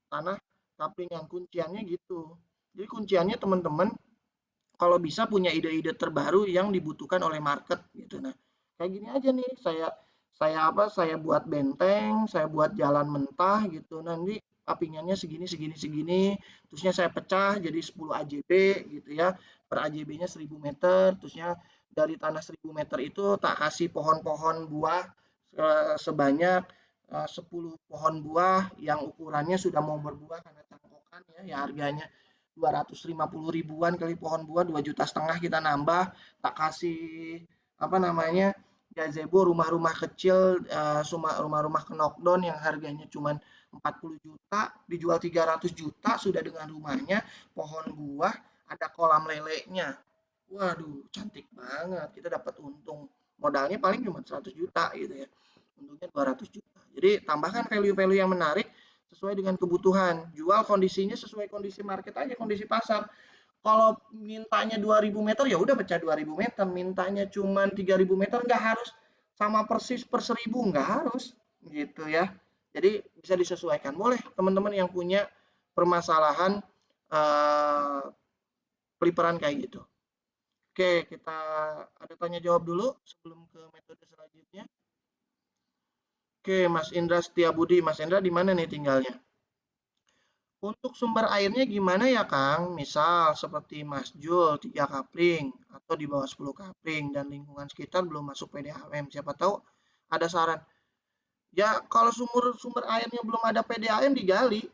tanah kapling yang kunciannya gitu. Jadi kunciannya teman-teman kalau bisa punya ide-ide terbaru yang dibutuhkan oleh market gitu. Nah, kayak gini aja nih saya buat benteng, saya buat jalan mentah gitu. Nanti kapingannya segini segini segini, terusnya saya pecah jadi 10 AJB gitu ya. Per AJB-nya 1000 meter, terusnya dari tanah 1000 meter itu tak kasih pohon-pohon buah sebanyak 10 pohon buah yang ukurannya sudah mau berbuah karena cangkokan ya, ya harganya 250 ribuan kali pohon buah 2,5 juta kita nambah, tak kasih apa namanya gazebo rumah-rumah kecil, rumah-rumah knockdown yang harganya cuma 40 juta dijual 300 juta sudah dengan rumahnya, pohon buah, ada kolam lelenya. Waduh, cantik banget. Kita dapat untung. Modalnya paling cuma 100 juta gitu ya. Untungnya 200 juta. Jadi tambahkan value-value yang menarik sesuai dengan kebutuhan. Jual kondisinya sesuai kondisi market aja, kondisi pasar. Kalau mintanya 2000 meter ya udah pecah 2000 meter, mintanya cuman 3000 meter nggak harus sama persis per 1000, nggak harus gitu ya. Jadi bisa disesuaikan. Boleh teman-teman yang punya permasalahan eh, peliparan kayak gitu. Oke, kita ada tanya jawab dulu sebelum ke metode selanjutnya. Oke, Mas Indra Setiabudi. Mas Indra di mana nih tinggalnya? Untuk sumber airnya gimana ya Kang? Misal seperti Mas Jul 3 kapling atau di bawah 10 kapling dan lingkungan sekitar belum masuk PDAM. Siapa tahu ada saran. Ya kalau sumber airnya belum ada PDAM digali,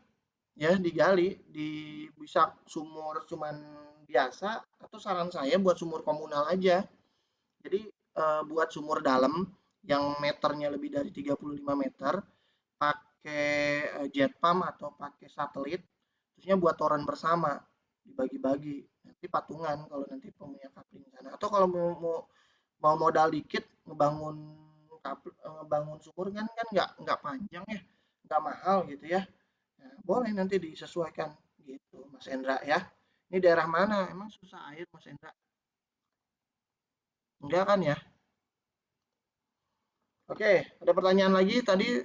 ya digali di bisa sumur cuman biasa atau saran saya buat sumur komunal aja. Jadi buat sumur dalam yang meternya lebih dari 35 meter pakai jet pump atau pakai satelit, terusnya buat toren bersama, dibagi-bagi. Nanti patungan kalau nanti punya kapling sana. Atau kalau mau modal dikit ngebangun ngebangun sumur kan nggak panjang ya, nggak mahal gitu ya. Nah, boleh nanti disesuaikan gitu, Mas Endra ya. Ini daerah mana? Emang susah air, Mas Endra? Enggak kan ya? Oke, ada pertanyaan lagi tadi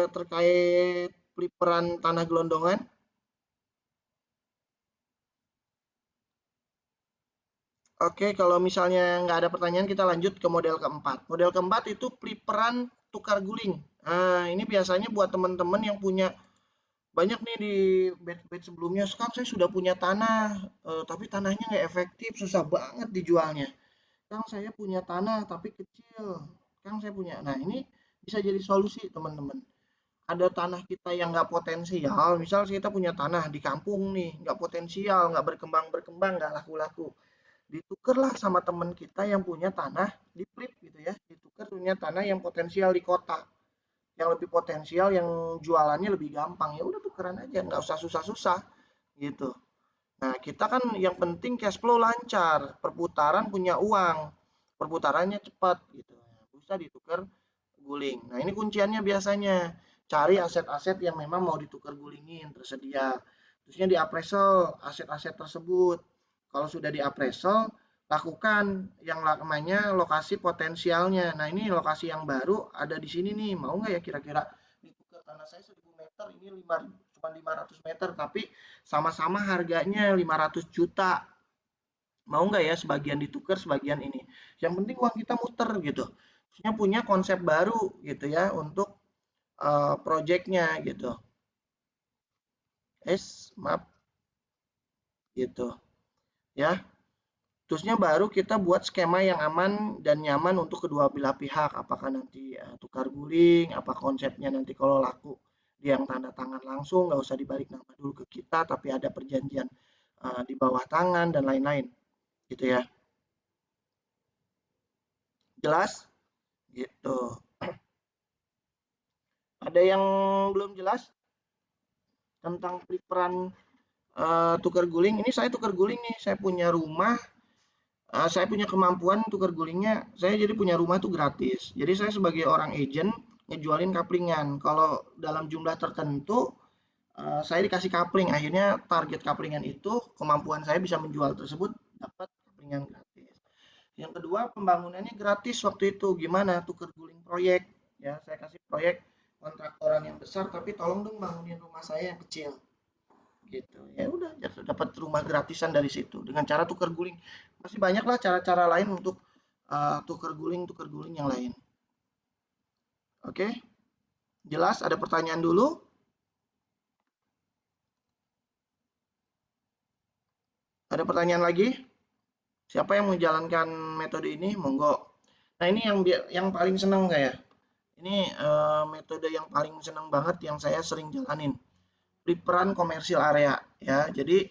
terkait peliparan tanah gelondongan. Oke, kalau misalnya nggak ada pertanyaan, kita lanjut ke model keempat. Model keempat itu peliparan tukar guling. Nah, ini biasanya buat teman-teman yang punya banyak nih di batch-batch sebelumnya. Sekarang saya sudah punya tanah, tapi tanahnya nggak efektif, susah banget dijualnya. Sekarang saya punya tanah, tapi kecil. Sekarang saya punya. Nah, ini bisa jadi solusi, teman-teman. Ada tanah kita yang nggak potensial, misal kita punya tanah di kampung nih, nggak potensial, nggak berkembang-berkembang, nggak laku-laku. Ditukerlah sama teman kita yang punya tanah di flip gitu ya, ditukar punya tanah yang potensial di kota, yang lebih potensial, yang jualannya lebih gampang. Ya udah tukeran aja, nggak usah susah-susah gitu. Nah, kita kan yang penting cash flow lancar, perputaran punya uang, perputarannya cepat gitu. Bisa ditukar guling. Nah, ini kunciannya biasanya. Cari aset-aset yang memang mau ditukar gulingin, tersedia. Terusnya di appraisal aset-aset tersebut. Kalau sudah di appraisal, lakukan yang namanya lokasi potensialnya. Nah, ini lokasi yang baru ada di sini nih. Mau nggak ya kira-kira ditukar tanah saya 1000 meter, ini cuma 500 meter, tapi sama-sama harganya 500 juta. Mau nggak ya sebagian ditukar, sebagian ini. Yang penting uang kita muter gitu. Maksudnya punya konsep baru gitu ya untuk proyeknya gitu. Maaf gitu ya. Terusnya baru kita buat skema yang aman dan nyaman untuk kedua belah pihak. Apakah nanti tukar guling, apa konsepnya nanti kalau laku dia yang tanda tangan langsung, nggak usah dibalik nama dulu ke kita, tapi ada perjanjian di bawah tangan dan lain-lain, gitu ya. Jelas? Gitu. Ada yang belum jelas tentang peran tukar guling? Ini saya tukar guling nih, saya punya rumah, saya punya kemampuan tukar gulingnya, saya jadi punya rumah tuh gratis. Jadi saya sebagai orang agent ngejualin kaplingan. Kalau dalam jumlah tertentu saya dikasih kapling. Akhirnya target kaplingan itu kemampuan saya bisa menjual tersebut dapat kaplingan gratis. Yang kedua pembangunannya gratis waktu itu. Gimana? Tukar guling proyek. Ya, saya kasih proyek kontraktoran yang besar, tapi tolong dong bangunin rumah saya yang kecil gitu. Ya udah dapat rumah gratisan dari situ dengan cara tukar guling. Masih banyak lah cara-cara lain untuk tukar guling yang lain. Oke, jelas? Ada pertanyaan dulu? Ada pertanyaan lagi? Siapa yang menjalankan metode ini? Monggo. Nah, ini yang paling senang saya. Ini metode yang paling senang banget yang saya sering jalanin. Peran komersil area ya. Jadi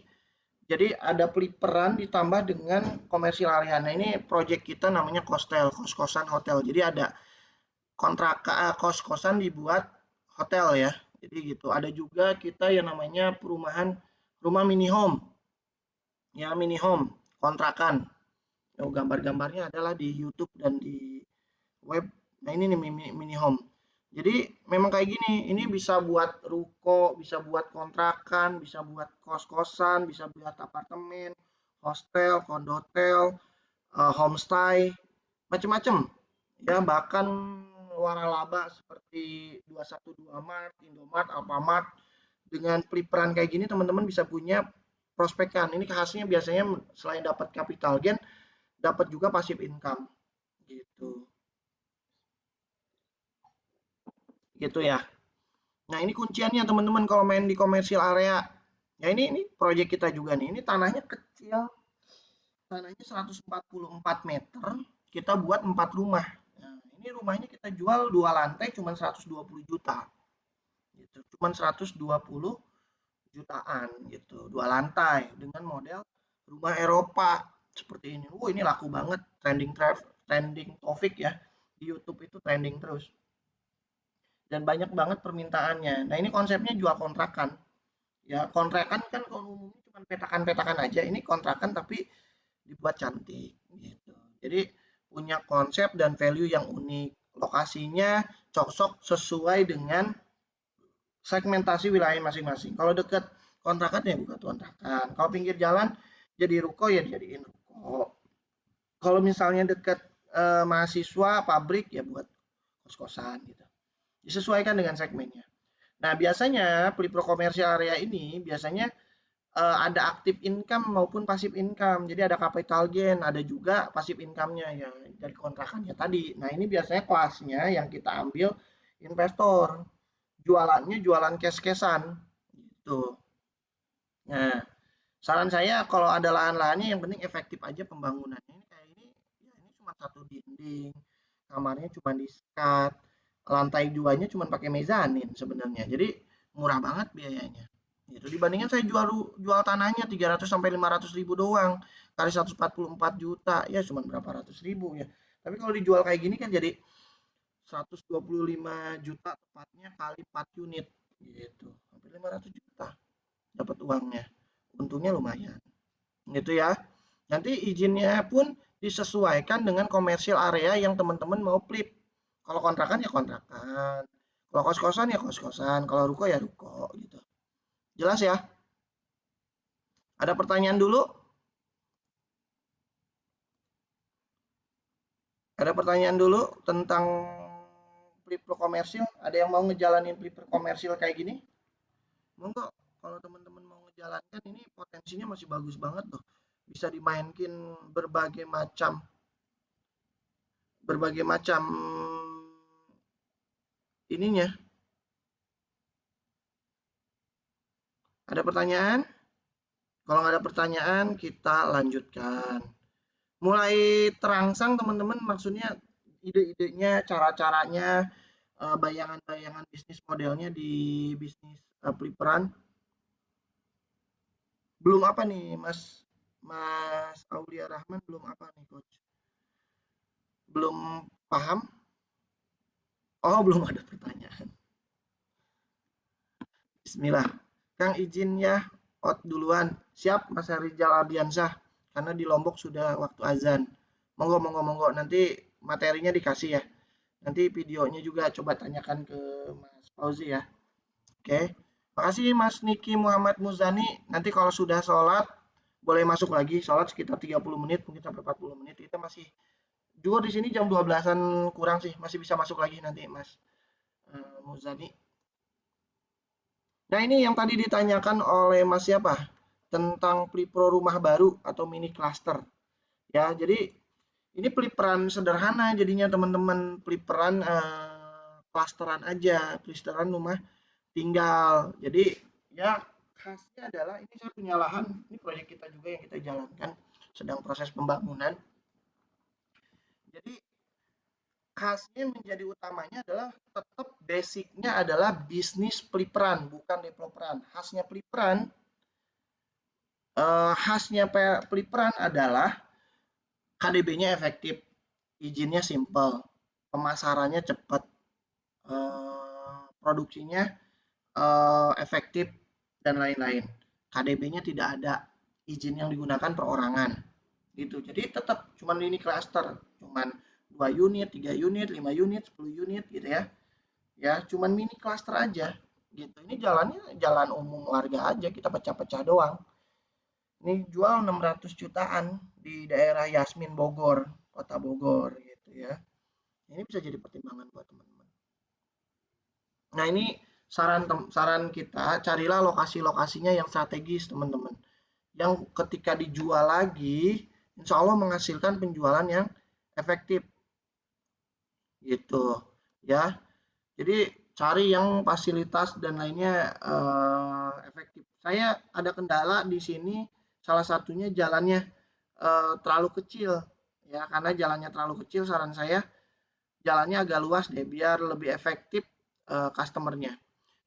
ada peliperan ditambah dengan komersial area. Nah, ini project kita namanya Kostel, kos-kosan hotel. Jadi ada kontrak kos-kosan dibuat hotel ya. Jadi gitu. Ada juga kita yang namanya perumahan rumah mini home. Ya, mini home, kontrakan. Oh, gambar-gambarnya adalah di YouTube dan di web. Nah, ini nih mini, mini home. Jadi memang kayak gini, ini bisa buat ruko, bisa buat kontrakan, bisa buat kos-kosan, bisa buat apartemen, hostel, kondotel, homestay, macam-macam. Ya, bahkan waralaba seperti 212 Mart, Indomart, Alfamart. Dengan peliperan kayak gini teman-teman bisa punya prospekan. Ini khasnya biasanya selain dapat capital gain, dapat juga passive income gitu. Gitu ya. Nah, ini kunciannya teman-teman kalau main di komersial area. Ya ini proyek kita juga nih. Ini tanahnya kecil. Tanahnya 144 meter. Kita buat 4 rumah. Nah, ini rumahnya kita jual 2 lantai cuma 120 juta. Gitu. Cuman 120 jutaan gitu. 2 lantai dengan model rumah Eropa seperti ini. Ini laku banget, trending topik ya. Di YouTube itu trending terus. Dan banyak banget permintaannya. Nah, ini konsepnya jual kontrakan. Ya, kontrakan kan kalau umumnya cuma petakan-petakan aja. Ini kontrakan tapi dibuat cantik gitu. Jadi punya konsep dan value yang unik. Lokasinya cocok sesuai dengan segmentasi wilayah masing-masing. Kalau dekat kontrakan ya buka kontrakan. Kalau pinggir jalan jadi ruko ya dijadiin ruko. Kalau misalnya dekat mahasiswa, pabrik ya buat kos-kosan gitu. Disesuaikan dengan segmennya. Nah, biasanya pelipro komersial area ini biasanya ada aktif income maupun pasif income. Jadi ada capital gain, ada juga pasif income-nya ya dari kontrakannya tadi. Nah, ini biasanya kelasnya yang kita ambil investor. Jualannya jualan cash-cashan gitu. Nah, saran saya kalau ada lahan-lahannya yang penting efektif aja pembangunannya. Ini kayak ini ya ini cuma satu dinding, kamarnya cuma di-skat, lantai duanya cuma pakai mezanin sebenarnya. Jadi murah banget biayanya. Gitu. Dibandingkan saya jual jual tanahnya 300 sampai 500 ribu doang kali 144 juta ya cuma berapa ratus ribu ya. Tapi kalau dijual kayak gini kan jadi 125 juta tepatnya kali 4 unit gitu. Hampir 500 juta dapat uangnya. Untungnya lumayan. Gitu ya. Nanti izinnya pun disesuaikan dengan komersial area yang teman-teman mau flip. Kalau kontrakan ya kontrakan. Kalau kos-kosan ya kos-kosan. Kalau ruko ya ruko gitu. Jelas ya? Ada pertanyaan dulu? Ada pertanyaan dulu tentang flip komersil? Ada yang mau ngejalanin flip komersil kayak gini? Monggo, kalau teman-teman mau ngejalankan ini potensinya masih bagus banget loh. Bisa dimainkin berbagai macam ininya. Ada pertanyaan? Kalau nggak ada pertanyaan, kita lanjutkan. Mulai terangsang teman-teman, maksudnya ide-idenya, cara-caranya, bayangan-bayangan bisnis modelnya di bisnis peliperan. Belum apa nih, Mas Aulia Rahman belum apa nih, Coach? Belum paham? Oh, belum ada pertanyaan. Bismillah. Kang izin ya, out duluan. Siap, Mas Rizal Ardiansyah. Karena di Lombok sudah waktu azan. Monggo, monggo, monggo. Nanti materinya dikasih ya. Nanti videonya juga coba tanyakan ke Mas Fauzi ya. Oke. Makasih Mas Niki Muhammad Muzani. Nanti kalau sudah sholat, boleh masuk lagi. Sholat sekitar 30 menit, mungkin sampai 40 menit. Kita masih juga di sini jam 12-an kurang sih. Masih bisa masuk lagi nanti Mas Muzani. Nah, ini yang tadi ditanyakan oleh Mas siapa? Tentang pelipro rumah baru atau mini cluster. Ya, jadi ini peliperan sederhana jadinya teman-teman, peliperan klasteran aja, pelisteran rumah tinggal. Jadi ya khasnya adalah ini saya punya lahan, ini proyek kita juga yang kita jalankan, sedang proses pembangunan. Jadi khasnya menjadi utamanya adalah tetap basicnya adalah bisnis peliperan, bukan developeran. Khasnya peliperan adalah KDB-nya efektif, izinnya simple, pemasarannya cepat, produksinya efektif, dan lain-lain. KDB-nya tidak ada, izin yang digunakan perorangan. Gitu. Jadi tetap cuman ini cluster, cuman 2 unit, 3 unit, 5 unit, 10 unit gitu ya. Ya, cuman mini cluster aja gitu. Ini jalannya jalan umum warga aja, kita pecah-pecah doang. Ini jual 600 jutaan di daerah Yasmin Bogor, Kota Bogor gitu ya. Ini bisa jadi pertimbangan buat teman-teman. Nah, ini saran kita, carilah lokasi-lokasinya yang strategis, teman-teman. Yang ketika dijual lagi, insya Allah menghasilkan penjualan yang efektif, gitu ya. Jadi cari yang fasilitas dan lainnya efektif. Saya ada kendala di sini, salah satunya jalannya terlalu kecil, ya. Karena jalannya terlalu kecil, saran saya jalannya agak luas deh, biar lebih efektif customernya.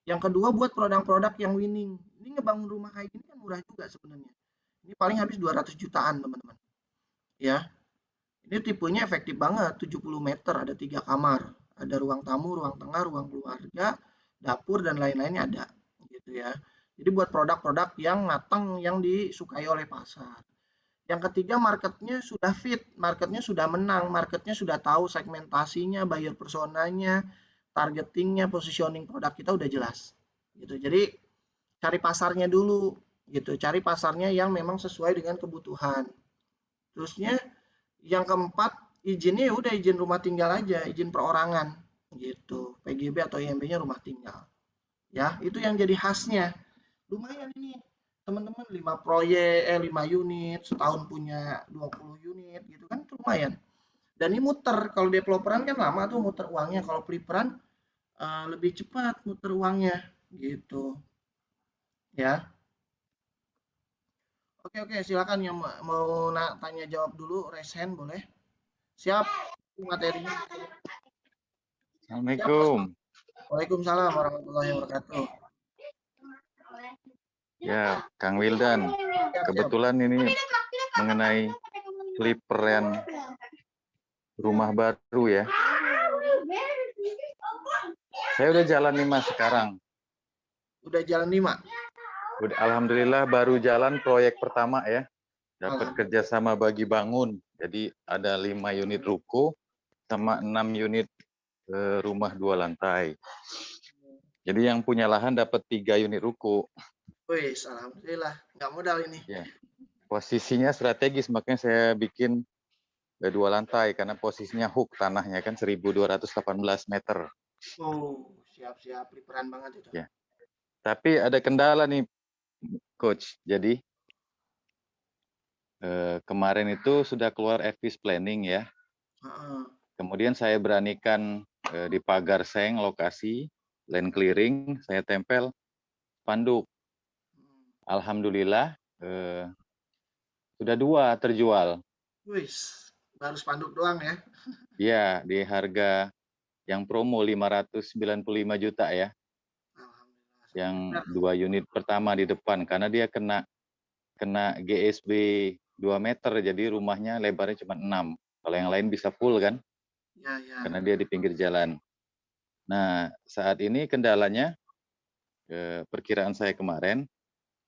Yang kedua, buat produk-produk yang winning. Ini ngebangun rumah kayak gini kan murah juga sebenarnya. Ini paling habis 200 jutaan, teman-teman. Ya, ini tipenya efektif banget, 70 meter, ada 3 kamar. Ada ruang tamu, ruang tengah, ruang keluarga, dapur, dan lain-lainnya ada. Gitu ya. Jadi buat produk-produk yang matang, yang disukai oleh pasar. Yang ketiga, marketnya sudah fit, marketnya sudah menang, marketnya sudah tahu segmentasinya, buyer personanya, targetingnya, positioning produk kita udah jelas. Gitu. Jadi cari pasarnya dulu, gitu. Cari pasarnya yang memang sesuai dengan kebutuhan. Terusnya yang keempat, izinnya ya udah izin rumah tinggal aja, izin perorangan gitu. PGB atau IMB-nya rumah tinggal. Ya, itu yang jadi khasnya. Lumayan ini. Teman-teman 5 proyek, 5 unit, setahun punya 20 unit gitu kan itu lumayan. Dan ini muter, kalau developeran kan lama tuh muter uangnya, kalau peliperan lebih cepat muter uangnya gitu. Ya. Oke oke, silakan yang mau tanya jawab dulu, raise hand boleh. Siap, materinya. Siap, Mas. Assalamualaikum. Waalaikumsalam warahmatullahi wabarakatuh. Ya, Kang Wildan. Siap, siap. Kebetulan ini mengenai peliperan rumah baru ya. Saya udah jalan nih Mas sekarang. Udah jalan 5. Alhamdulillah baru jalan proyek pertama ya. Dapat Alhamdulillah. kerjasama bagi bangun. Jadi ada 5 unit ruko sama 6 unit rumah 2 lantai. Jadi yang punya lahan dapat 3 unit ruko. Wih, alhamdulillah. Nggak modal ini. Ya. Posisinya strategis makanya saya bikin 2 lantai karena posisinya hook tanahnya kan 1218 meter. Oh, siap-siap. Peliperan banget itu. Ya. Tapi ada kendala nih coach. Jadi kemarin itu sudah keluar FPIS planning ya. Heeh. Kemudian saya beranikan di pagar seng lokasi land clearing saya tempel spanduk. Alhamdulillah sudah 2 terjual. Wih, baru spanduk doang ya. Ya, di harga yang promo 595 juta ya. Alhamdulillah. Yang Benar. 2 unit pertama di depan karena dia kena GSB 2 meter jadi rumahnya lebarnya cuma 6. Kalau yang lain bisa full kan Ya, ya. karena dia di pinggir jalan. Nah, saat ini kendalanya perkiraan saya kemarin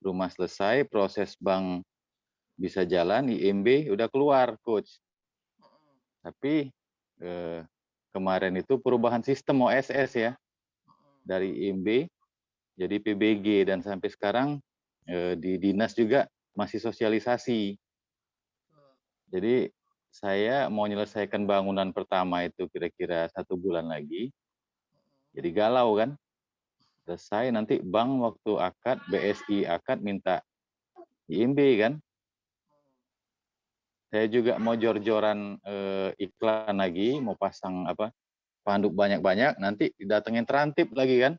rumah selesai, proses bank bisa jalan, IMB udah keluar coach. Tapi kemarin itu perubahan sistem OSS ya dari IMB jadi PBG dan sampai sekarang di dinas juga masih sosialisasi. Jadi saya mau menyelesaikan bangunan pertama itu kira-kira 1 bulan lagi. Jadi galau kan. Selesai nanti bank waktu akad, BSI akad minta IMB kan. Saya juga mau jor-joran iklan lagi, mau pasang panduk banyak-banyak, nanti didatengin terantip lagi kan.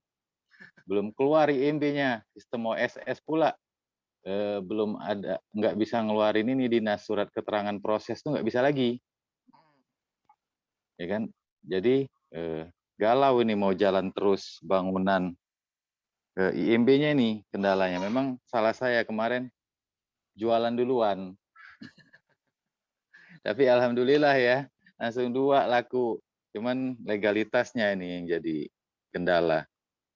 Belum keluar IMB-nya, sistem OSS pula. Belum ada, nggak bisa ngeluarin ini dinas surat keterangan proses tuh nggak bisa lagi. Ya kan? Jadi galau ini mau jalan terus bangunan IMB-nya ini kendalanya. Memang salah saya kemarin jualan duluan. Tapi alhamdulillah ya, langsung 2 laku. Cuman legalitasnya ini yang jadi kendala.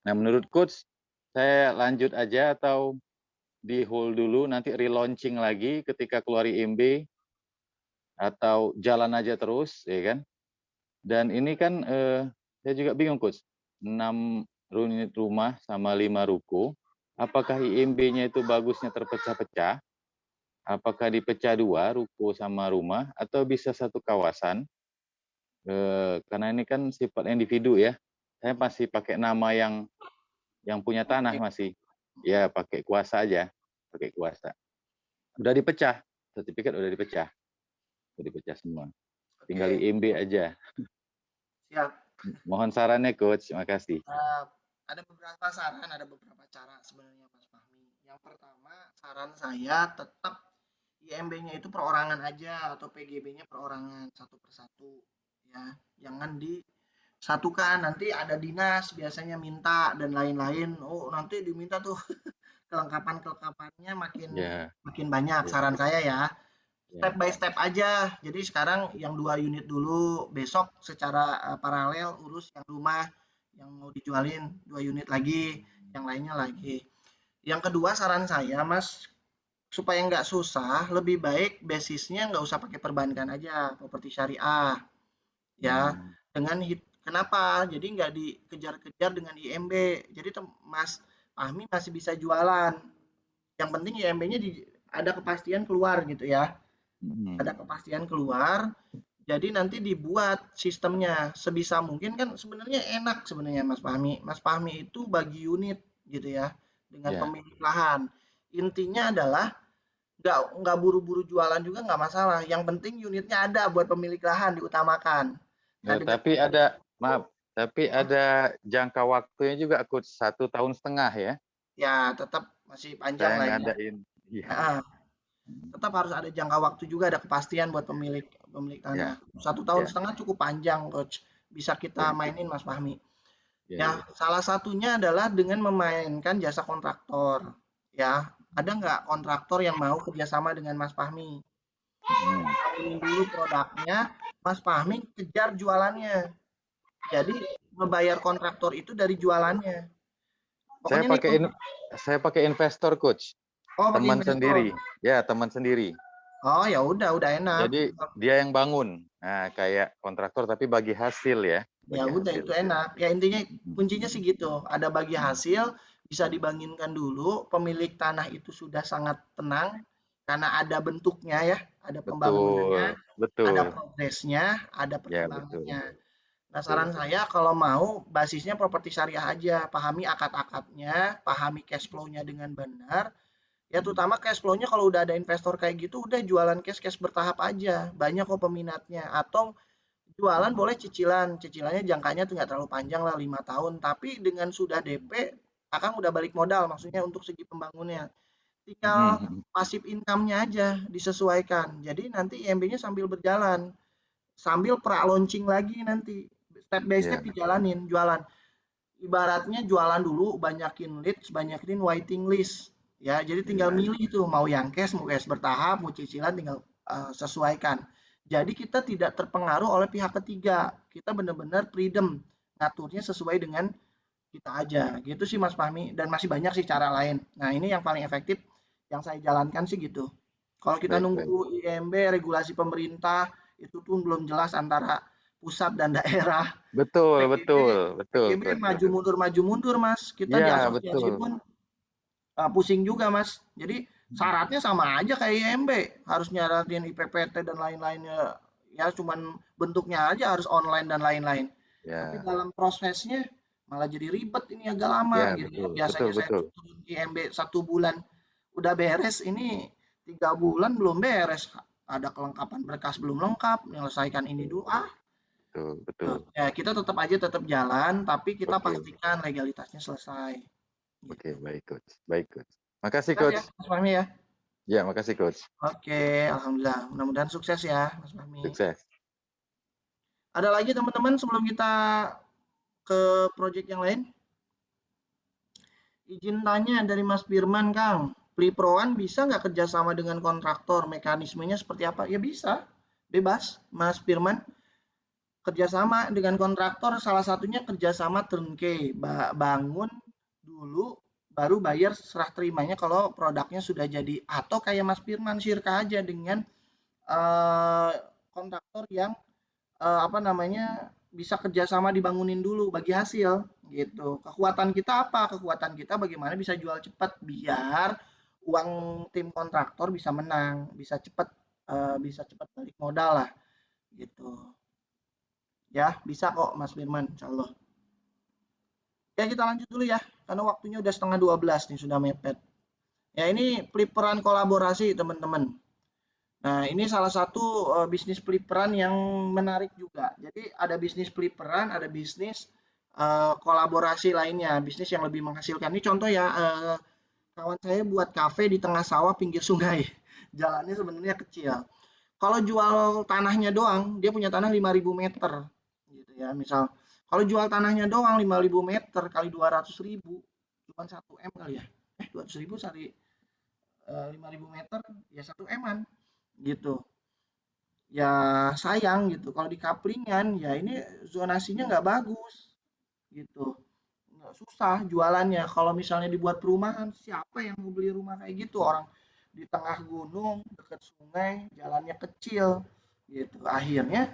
Nah, menurut coach, saya lanjut aja atau di hold dulu nanti relaunching lagi ketika keluar IMB atau jalan aja terus, ya kan? Dan ini kan saya juga bingung coach, 6 unit rumah sama 5 ruko, apakah IMB-nya itu bagusnya terpecah-pecah apakah dipecah 2 ruko sama rumah atau bisa satu kawasan? Karena ini kan sifat individu ya. Saya masih pakai nama yang punya tanah Oke. masih. Ya pakai kuasa aja, pakai kuasa. Udah dipecah, sertifikat udah dipecah semua. Tinggal Oke, IMB aja. siap. Mohon sarannya coach, makasih. Ada beberapa saran, ada beberapa cara sebenarnya Mas Fahmi. Yang pertama, saran saya tetap IMB-nya itu perorangan aja atau PGB-nya perorangan satu persatu ya. Jangan disatukan, nanti ada dinas biasanya minta dan lain-lain. Oh, nanti diminta tuh kelengkapan-kelengkapannya makin Ya, makin banyak. ya, Saran saya ya, step ya, by step aja. Jadi sekarang yang 2 unit dulu, besok secara paralel urus yang rumah yang mau dijualin 2 unit lagi, yang lainnya lagi. Yang kedua saran saya Mas, supaya nggak susah, lebih baik basisnya nggak usah pakai perbankan aja, properti syariah ya. hmm, Kenapa? Jadi nggak dikejar-kejar dengan IMB. Jadi Mas Fahmi masih bisa jualan. Yang penting IMB-nya ada kepastian keluar gitu ya. Ada mhm, kepastian keluar, jadi nanti dibuat sistemnya sebisa mungkin kan sebenarnya enak sebenarnya Mas Fahmi. Mas Fahmi itu bagi unit gitu ya dengan ya. pemilik lahan. Intinya adalah nggak buru-buru jualan juga nggak masalah. Yang penting unitnya ada buat pemilik lahan diutamakan. Nah dengan Tapi ada maaf, tapi ada jangka waktunya juga coach, 1,5 tahun ya? ya tetap masih panjang Saya lah ya. ngadain iya, Nah, tetap harus ada jangka waktu juga, ada kepastian buat pemilik pemilik ya, tanah. 1,5 tahun ya, cukup panjang, coach. Bisa kita ya, mainin, Mas Fahmi. ya, Ya, ya. salah satunya adalah dengan memainkan jasa kontraktor. Ya, ada nggak kontraktor yang mau kerjasama dengan Mas Fahmi? Mhm. Bangunin dulu produknya, Mas Fahmi kejar jualannya. Jadi membayar kontraktor itu dari jualannya. Saya Pokoknya nih pakai saya pakai investor coach, oh pakai teman investor. sendiri. Ya, teman sendiri. Oh ya udah enak. Jadi dia yang bangun. Nah, kayak kontraktor tapi bagi hasil ya, Ya bagi udah hasil. itu enak. Ya intinya Mhm, kuncinya sih gitu. Ada bagi mhm. hasil, bisa dibanginkan dulu. Pemilik tanah itu sudah sangat tenang karena ada bentuknya ya, ada pembangunannya, Betul, ada betul. progresnya, ada Ya, betul, perkembangannya. Nah, betul, saran betul. saya kalau mau basisnya properti syariah aja, pahami akad-akadnya, pahami cash flow-nya dengan benar. Ya Mhm, terutama cash flow-nya kalau udah ada investor kayak gitu, udah jualan cash-cash bertahap aja. Banyak kok peminatnya. Atau jualan mhm. boleh cicilan, cicilannya jangkanya tuh nggak terlalu panjang lah 5 tahun, tapi dengan sudah DP, Akang udah balik modal, maksudnya untuk segi pembangunnya. Mhm, Tinggal mhm. pasif income-nya aja disesuaikan. Jadi nanti IMB-nya sambil berjalan, sambil pra-launching lagi nanti. Step by step Iya, dijalanin, jualan. Ibaratnya jualan dulu, banyakin leads, banyakin waiting list. Ya, jadi tinggal iya, milih itu, mau yang cash, mau cash bertahap, mau cicilan, tinggal sesuaikan. Jadi kita tidak terpengaruh oleh pihak ketiga. Kita benar-benar freedom ngaturnya sesuai dengan kita aja. Gitu sih Mas Fahmi. Dan masih banyak sih cara lain. Nah ini yang paling efektif yang saya jalankan sih gitu. Kalau kita baik, baik. nunggu IMB, regulasi pemerintah, itu pun belum jelas antara pusat dan daerah. Betul, PGB, betul, betul PGB coach, betul. maju mundur Mas. Kita di Iya, asosiasi betul. pun pusing juga Mas. Jadi Mhm. syaratnya sama aja kayak IMB, harus nyaratin IPPT dan lain-lainnya. Ya cuman bentuknya aja harus online dan lain-lain. Tapi Ya, dalam prosesnya malah jadi ribet ini agak lama ya, gitu ya. betul, betul, Biasanya saya betul. tuntun IMB 1 bulan udah beres, ini 3 bulan belum beres. Ada kelengkapan berkas belum lengkap, menyelesaikan ini Betul, dulu. betul, betul. Ya kita tetap aja tetap jalan, tapi kita Oke, pastikan legalitasnya selesai. oke, Gitu. baik coach, baik coach. Makasih Sukses ya, coach. Mas Fahmi ya. Ya, makasih coach. Oke, alhamdulillah. Mudah-mudahan sukses ya, Mas Fahmi. Sukses. Ada lagi teman-teman sebelum kita ke project yang lain? Izin tanya dari Mas Firman, Kang. Pliproan bisa nggak kerjasama dengan kontraktor? Mekanismenya seperti apa? Ya bisa, bebas, Mas Firman. Kerjasama dengan kontraktor, salah satunya kerjasama turnkey. Bangun dulu, baru bayar serah terimanya kalau produknya sudah jadi. Atau kayak Mas Firman, syirka aja dengan eh, kontraktor yang apa namanya bisa kerjasama dibangunin dulu bagi hasil gitu. Kekuatan kita apa? Kekuatan kita bagaimana bisa jual cepat biar uang tim kontraktor bisa menang, bisa cepat balik modal lah gitu. Ya, bisa kok Mas Firman, insya Allah. Ya kita lanjut dulu ya, karena waktunya udah setengah 12 nih, sudah mepet. Ya ini peliperan kolaborasi teman-teman. Nah ini salah satu bisnis peliperan yang menarik juga. Jadi ada bisnis peliperan, ada bisnis kolaborasi lainnya, bisnis yang lebih menghasilkan. Ini contoh ya, kawan saya buat kafe di tengah sawah pinggir sungai. Jalannya sebenarnya kecil. Kalau jual tanahnya doang, dia punya tanah 5.000 meter. Gitu ya, misal. Kalau jual tanahnya doang 5.000 meter kali 200.000, cuma 1 M kali ya. 200.000 kali 5.000 meter, ya 1 M-an. Gitu. Ya sayang gitu. Kalau di kaplingan, ya ini zonasinya nggak bagus. Gitu. Nggak susah jualannya. Kalau misalnya dibuat perumahan, siapa yang mau beli rumah kayak gitu? Orang di tengah gunung, dekat sungai, jalannya kecil, gitu. Akhirnya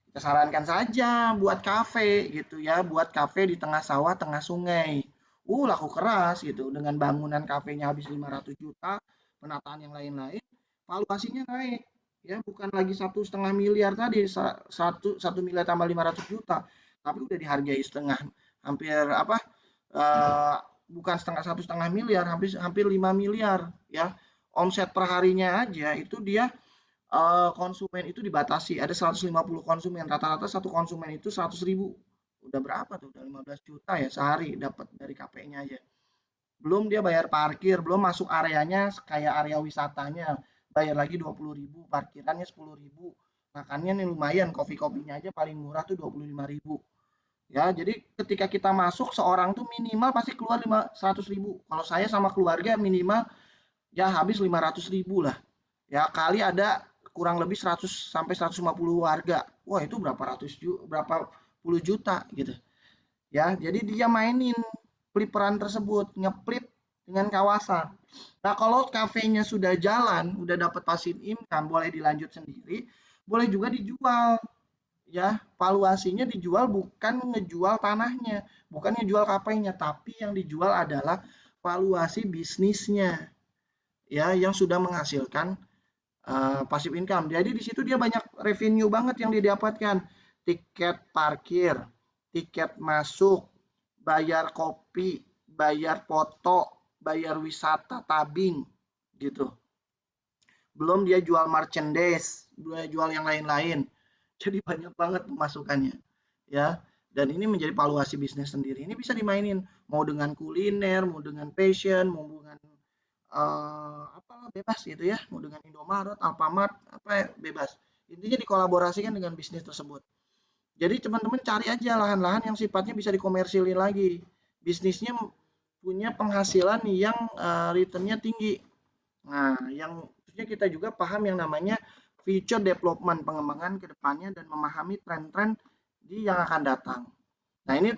kita sarankan saja buat kafe, gitu ya, buat kafe di tengah sawah, tengah sungai. Laku keras gitu. Dengan bangunan kafenya habis 500 juta, penataan yang lain-lain, valuasinya naik. Ya, bukan lagi 1,5 miliar tadi, 1 miliar tambah 500 juta, tapi udah dihargai setengah, hampir apa bukan 1,5 miliar, hampir hampir 5 miliar ya. Omset per harinya aja itu dia konsumen itu dibatasi. Ada 150 konsumen, rata-rata satu konsumen itu 100.000. Udah berapa tuh? Udah 15 juta ya sehari dapat dari KP-nya aja. Belum dia bayar parkir, belum masuk areanya kayak area wisatanya. Bayar lagi 20.000, parkirannya 10.000. Makannya nih lumayan, kopi-kopinya aja paling murah tuh 25.000. Ya, jadi ketika kita masuk seorang tuh minimal pasti keluar 100.000. Kalau saya sama keluarga minimal ya habis 500.000 lah. Ya kali ada kurang lebih 100 sampai 150 warga. Wah, itu berapa puluh juta gitu. Ya, jadi dia mainin peliperan tersebut, ngeplip dengan kawasan. Nah, kalau kafenya sudah jalan, udah dapat passive income, boleh dilanjut sendiri, boleh juga dijual. Ya, valuasinya dijual bukan ngejual tanahnya, bukan ngejual kafenya, tapi yang dijual adalah valuasi bisnisnya. Ya, yang sudah menghasilkan passive income. Jadi di situ dia banyak revenue banget yang didapatkan. Tiket parkir, tiket masuk, bayar kopi, bayar foto, bayar wisata tabing gitu. Belum dia jual merchandise, dia jual yang lain-lain. Jadi banyak banget pemasukannya. Ya. Dan ini menjadi valuasi bisnis sendiri. Ini bisa dimainin mau dengan kuliner, mau dengan fashion, mau dengan apa bebas gitu ya, mau dengan Indomaret, Alfamart, apa ya, bebas. Intinya dikolaborasikan dengan bisnis tersebut. Jadi teman-teman cari aja lahan-lahan yang sifatnya bisa dikomersilin lagi. Bisnisnya punya penghasilan yang returnnya tinggi. Nah, yang tentunya kita juga paham yang namanya future development, pengembangan ke depannya dan memahami tren-tren di yang akan datang. Nah, ini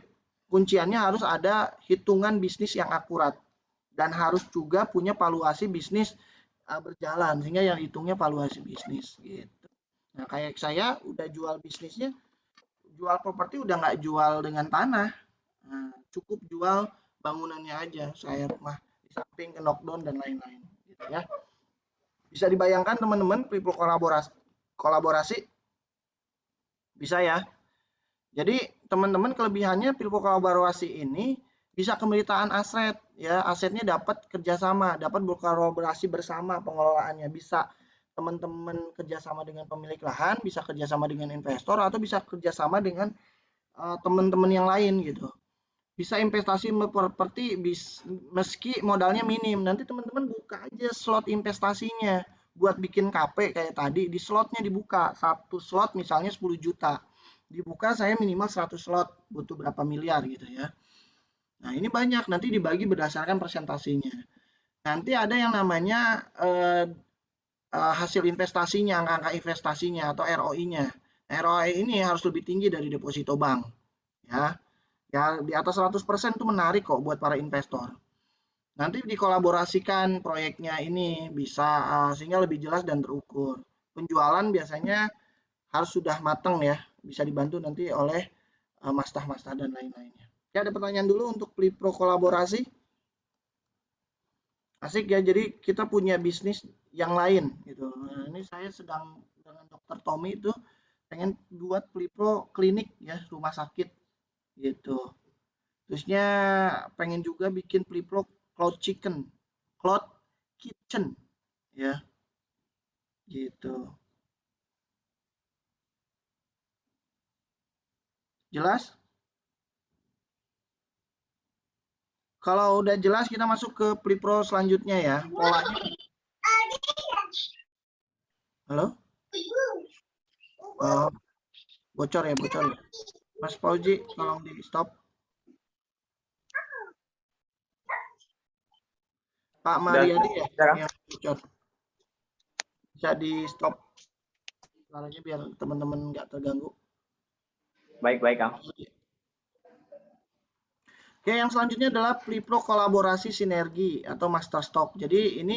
kunciannya harus ada hitungan bisnis yang akurat dan harus juga punya valuasi bisnis berjalan sehingga yang hitungnya valuasi bisnis gitu. Nah, kayak saya udah jual bisnisnya, jual properti udah nggak jual dengan tanah. Nah, cukup jual bangunannya aja, saya rumah di samping ke knockdown dan lain-lain gitu ya. Bisa dibayangkan teman-teman people kolaborasi bisa ya. Jadi teman-teman kelebihannya people kolaborasi ini bisa kemilitaan aset ya, asetnya dapat kerjasama, dapat berkolaborasi bersama pengelolaannya, bisa teman-teman kerjasama dengan pemilik lahan, bisa kerjasama dengan investor atau bisa kerjasama dengan teman-teman yang lain gitu. Bisa investasi properti meski modalnya minim. Nanti teman-teman buka aja slot investasinya buat bikin KP kayak tadi, di slotnya dibuka. Satu slot misalnya 10 juta. Dibuka saya minimal 100 slot, butuh berapa miliar gitu ya. Nah, ini banyak, nanti dibagi berdasarkan presentasinya. Nanti ada yang namanya hasil investasinya, angka-angka investasinya atau ROI-nya. ROI ini harus lebih tinggi dari deposito bank. Ya, ya di atas 100% itu menarik kok buat para investor. Nanti dikolaborasikan proyeknya ini bisa sehingga lebih jelas dan terukur. Penjualan biasanya harus sudah matang ya, bisa dibantu nanti oleh mastah-mastah dan lain-lainnya. Ya, ada pertanyaan dulu untuk pro kolaborasi? Asik ya, jadi kita punya bisnis yang lain gitu. Nah, ini saya sedang dengan Dokter Tommy itu pengen buat Plipro klinik ya, rumah sakit gitu. Terusnya pengen juga bikin Plipro cloud kitchen ya, gitu. Jelas? Kalau udah jelas kita masuk ke Plipro selanjutnya ya. Polanya. Halo? Oh, bocor ya, bocor ya. Mas Fauzi, tolong di stop. Pak Sudah, Mariadi ya, sekarang? yang bocor. Bisa di stop suaranya biar teman-teman nggak terganggu. Baik, Kang. Oke, yang selanjutnya adalah Plipro kolaborasi sinergi atau master stock. Jadi ini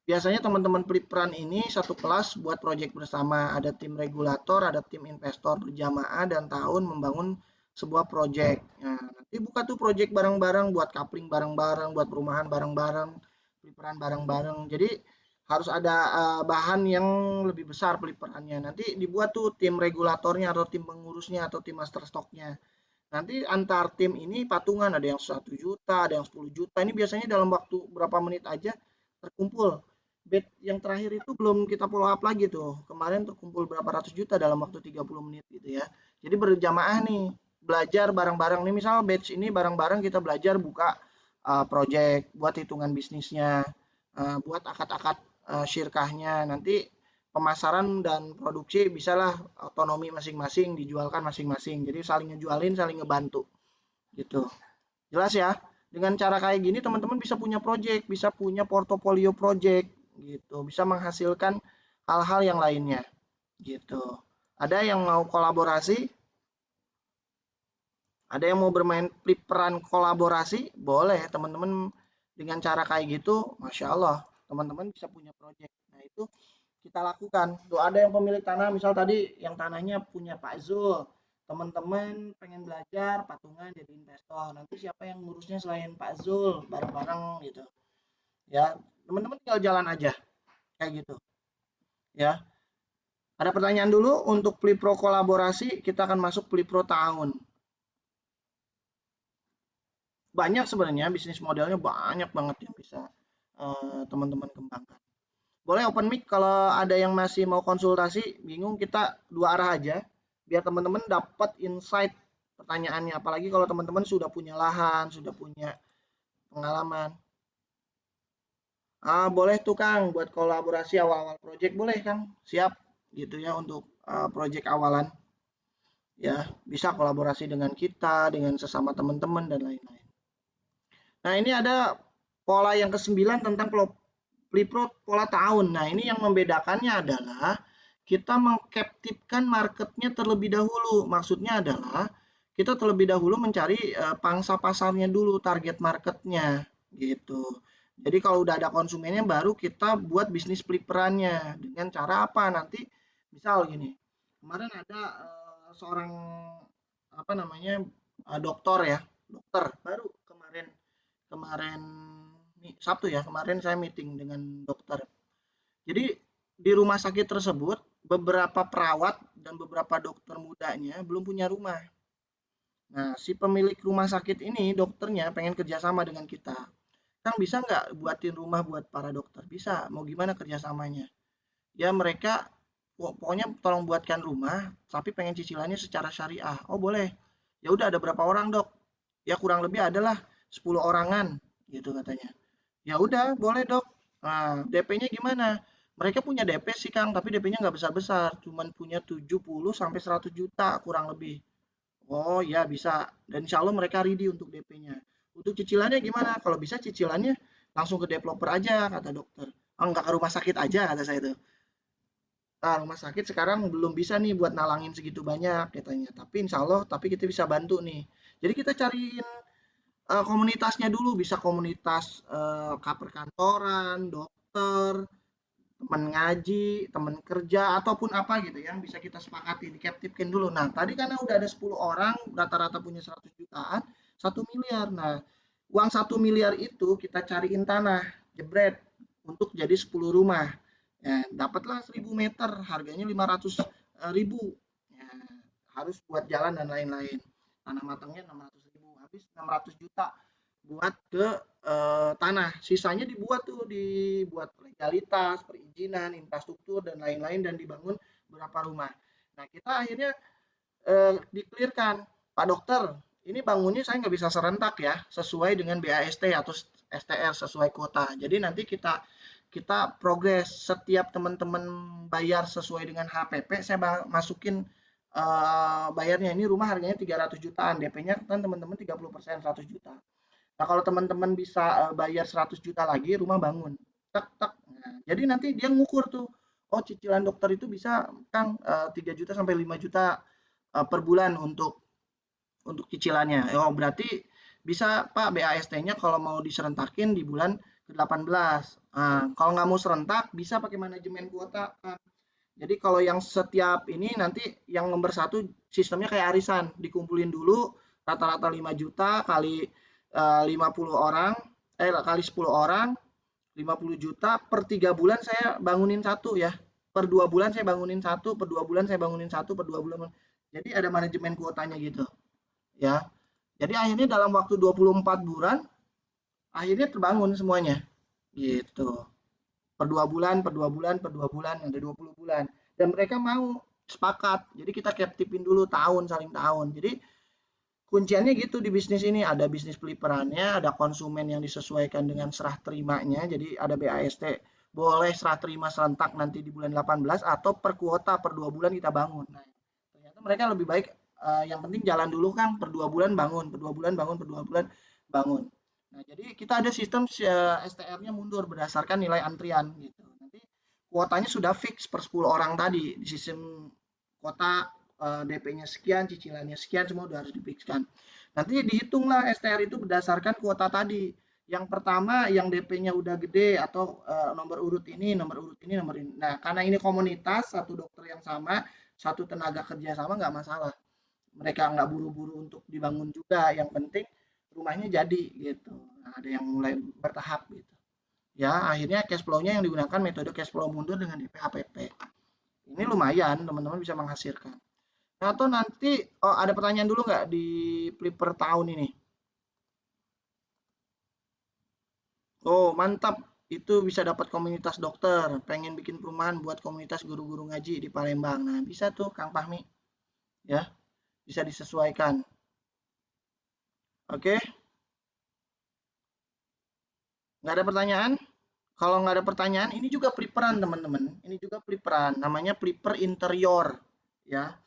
biasanya teman-teman Plipran ini satu kelas buat proyek bersama. Ada tim regulator, ada tim investor berjamaah dan tahun membangun sebuah proyek. Nah, nanti buka tuh proyek bareng-bareng, buat coupling bareng-bareng, buat perumahan bareng-bareng, Plipran bareng-bareng. Jadi harus ada bahan yang lebih besar peliperannya. Nanti dibuat tuh tim regulatornya atau tim pengurusnya atau tim master stocknya. Nanti antar tim ini patungan, ada yang 1 juta, ada yang 10 juta. Ini biasanya dalam waktu berapa menit aja terkumpul. Bet yang terakhir itu belum kita follow up lagi tuh. Kemarin terkumpul berapa ratus juta dalam waktu 30 menit gitu ya. Jadi berjamaah nih, belajar bareng-bareng nih. Misal batch ini bareng-bareng kita belajar buka project, buat hitungan bisnisnya, buat akad-akad syirkahnya. Nanti pemasaran dan produksi bisalah otonomi masing-masing, dijualkan masing-masing. Jadi saling ngejualin, saling ngebantu gitu. Jelas ya? Dengan cara kayak gini teman-teman bisa punya project, bisa punya portofolio project gitu, bisa menghasilkan hal-hal yang lainnya gitu. Ada yang mau kolaborasi? Ada yang mau bermain peran kolaborasi? Boleh teman-teman, dengan cara kayak gitu, Masya Allah, teman-teman bisa punya project. Nah itu kita lakukan. Tuh ada yang pemilik tanah, misal tadi yang tanahnya punya Pak Zul, teman-teman pengen belajar patungan jadi investor. Nanti siapa yang ngurusnya selain Pak Zul, bareng-bareng gitu. Ya, teman-teman tinggal jalan aja kayak gitu. Ya, ada pertanyaan dulu untuk Plipro kolaborasi, kita akan masuk Plipro tahun. Banyak sebenarnya bisnis modelnya, banyak banget yang bisa teman-teman kembangkan. Boleh open mic kalau ada yang masih mau konsultasi, bingung, kita dua arah aja biar teman-teman dapat insight pertanyaannya. Apalagi kalau teman-teman sudah punya lahan, sudah punya pengalaman. Boleh tuh Kang buat kolaborasi awal-awal project, boleh Kang. Siap gitu ya untuk project awalan. Ya, bisa kolaborasi dengan kita, dengan sesama teman-teman dan lain-lain. Nah, ini ada pola yang ke-9 tentang Plipro pola tahun. Nah, ini yang membedakannya adalah kita mengkaptifkan marketnya terlebih dahulu. Maksudnya adalah kita terlebih dahulu mencari pangsa pasarnya dulu, target marketnya gitu. Jadi kalau udah ada konsumennya baru kita buat bisnis Pliperannya. Dengan cara apa? Nanti misal gini, kemarin ada seorang apa namanya dokter ya, dokter baru kemarin kemarin Sabtu ya, kemarin saya meeting dengan dokter. Jadi di rumah sakit tersebut beberapa perawat dan beberapa dokter mudanya belum punya rumah. Nah, si pemilik rumah sakit ini dokternya pengen kerjasama dengan kita. Kang bisa nggak buatin rumah buat para dokter? Bisa. Mau gimana kerjasamanya? Ya mereka pokoknya tolong buatkan rumah, tapi pengen cicilannya secara syariah. Oh boleh. Ya udah ada berapa orang dok? Ya kurang lebih adalah 10 orangan gitu katanya. Ya udah, boleh dok. Nah, DP-nya gimana? Mereka punya DP sih Kang, tapi DP-nya nggak besar-besar, cuman punya 70 sampai 100 juta kurang lebih. Oh ya bisa, dan insya Allah mereka ready untuk DP-nya. Untuk cicilannya gimana? Kalau bisa cicilannya langsung ke developer aja, kata dokter. Oh, nggak ke rumah sakit aja, kata saya itu. Nah, rumah sakit sekarang belum bisa nih buat nalangin segitu banyak, katanya. Tapi insya Allah, tapi kita bisa bantu nih. Jadi kita cariin komunitasnya dulu, bisa komunitas perkantoran, dokter, teman ngaji, teman kerja, ataupun apa gitu yang bisa kita sepakati, dikaptifkan dulu. Nah, tadi karena udah ada 10 orang, rata-rata punya 100 jutaan, 1 miliar. Nah, uang 1 miliar itu kita cariin tanah. jebret untuk jadi 10 rumah. Ya, dapatlah 1000 meter, harganya 500.000. Ya, harus buat jalan dan lain-lain. Tanah matangnya 600.000, habis 600 juta buat ke tanah. Sisanya dibuat legalitas, perizinan, infrastruktur dan lain-lain dan dibangun berapa rumah. Nah, kita akhirnya diklirkan, Pak Dokter, ini bangunnya saya nggak bisa serentak ya, sesuai dengan BAST atau STR sesuai kuota. Jadi nanti kita kita progres setiap teman-teman bayar sesuai dengan HPP, saya masukin bayarnya ini rumah harganya 300 jutaan, DP-nya kan teman-teman 30% 100 juta. Nah, kalau teman-teman bisa bayar 100 juta lagi, rumah bangun. Tek tek. Nah, jadi nanti dia ngukur tuh, oh cicilan dokter itu bisa Kang 3 juta sampai 5 juta per bulan untuk cicilannya. Oh, berarti bisa Pak BAST-nya kalau mau diserentakin di bulan ke-18. Nah, kalau nggak mau serentak bisa pakai manajemen kuota. Jadi kalau yang setiap ini nanti yang nomor satu sistemnya kayak arisan, dikumpulin dulu rata-rata 5 juta kali 50 orang, kali 10 orang, 50 juta per 3 bulan saya bangunin satu ya. Per 2 bulan saya bangunin satu, per 2 bulan saya bangunin satu, per 2 bulan. Jadi ada manajemen kuotanya gitu ya. Jadi akhirnya dalam waktu 24 bulan akhirnya terbangun semuanya gitu. Per 2 bulan, per 2 bulan, per 2 bulan, ada 20 bulan. Dan mereka mau sepakat. Jadi kita captive-in dulu tahun saling tahun. Jadi kunciannya gitu di bisnis ini, ada bisnis peliparannya, ada konsumen yang disesuaikan dengan serah terimanya. Jadi ada BAST boleh serah terima serentak nanti di bulan 18 atau per kuota per 2 bulan kita bangun. Nah, ternyata mereka lebih baik yang penting jalan dulu Kang, per 2 bulan bangun, per 2 bulan bangun, per 2 bulan bangun. Nah, jadi kita ada sistem STR-nya mundur berdasarkan nilai antrian gitu. Nanti kuotanya sudah fix per 10 orang tadi di sistem kuota DP-nya sekian, cicilannya sekian, semua udah harus difixkan. Nanti dihitunglah STR itu berdasarkan kuota tadi. Yang pertama yang DP-nya udah gede atau nomor urut ini, nomor urut ini, nomor ini. Nah, karena ini komunitas, satu dokter yang sama, satu tenaga kerja sama nggak masalah. Mereka nggak buru-buru untuk dibangun juga. Yang penting rumahnya jadi gitu. Nah, ada yang mulai bertahap gitu. Ya, akhirnya cash flow-nya yang digunakan metode cash flow mundur dengan DP HPP. Ini lumayan, teman-teman bisa menghasilkan. Nah, atau nanti ada pertanyaan dulu nggak di Flipper tahun ini? Oh, mantap. Itu bisa dapat komunitas dokter. Pengen bikin perumahan buat komunitas guru-guru ngaji di Palembang. Nah, bisa tuh Kang Fahmi. Ya, bisa disesuaikan. Oke, nggak ada pertanyaan? Kalau nggak ada pertanyaan, ini juga Flipperan teman-teman. Ini juga Flipperan. Namanya Flipper interior. Ya,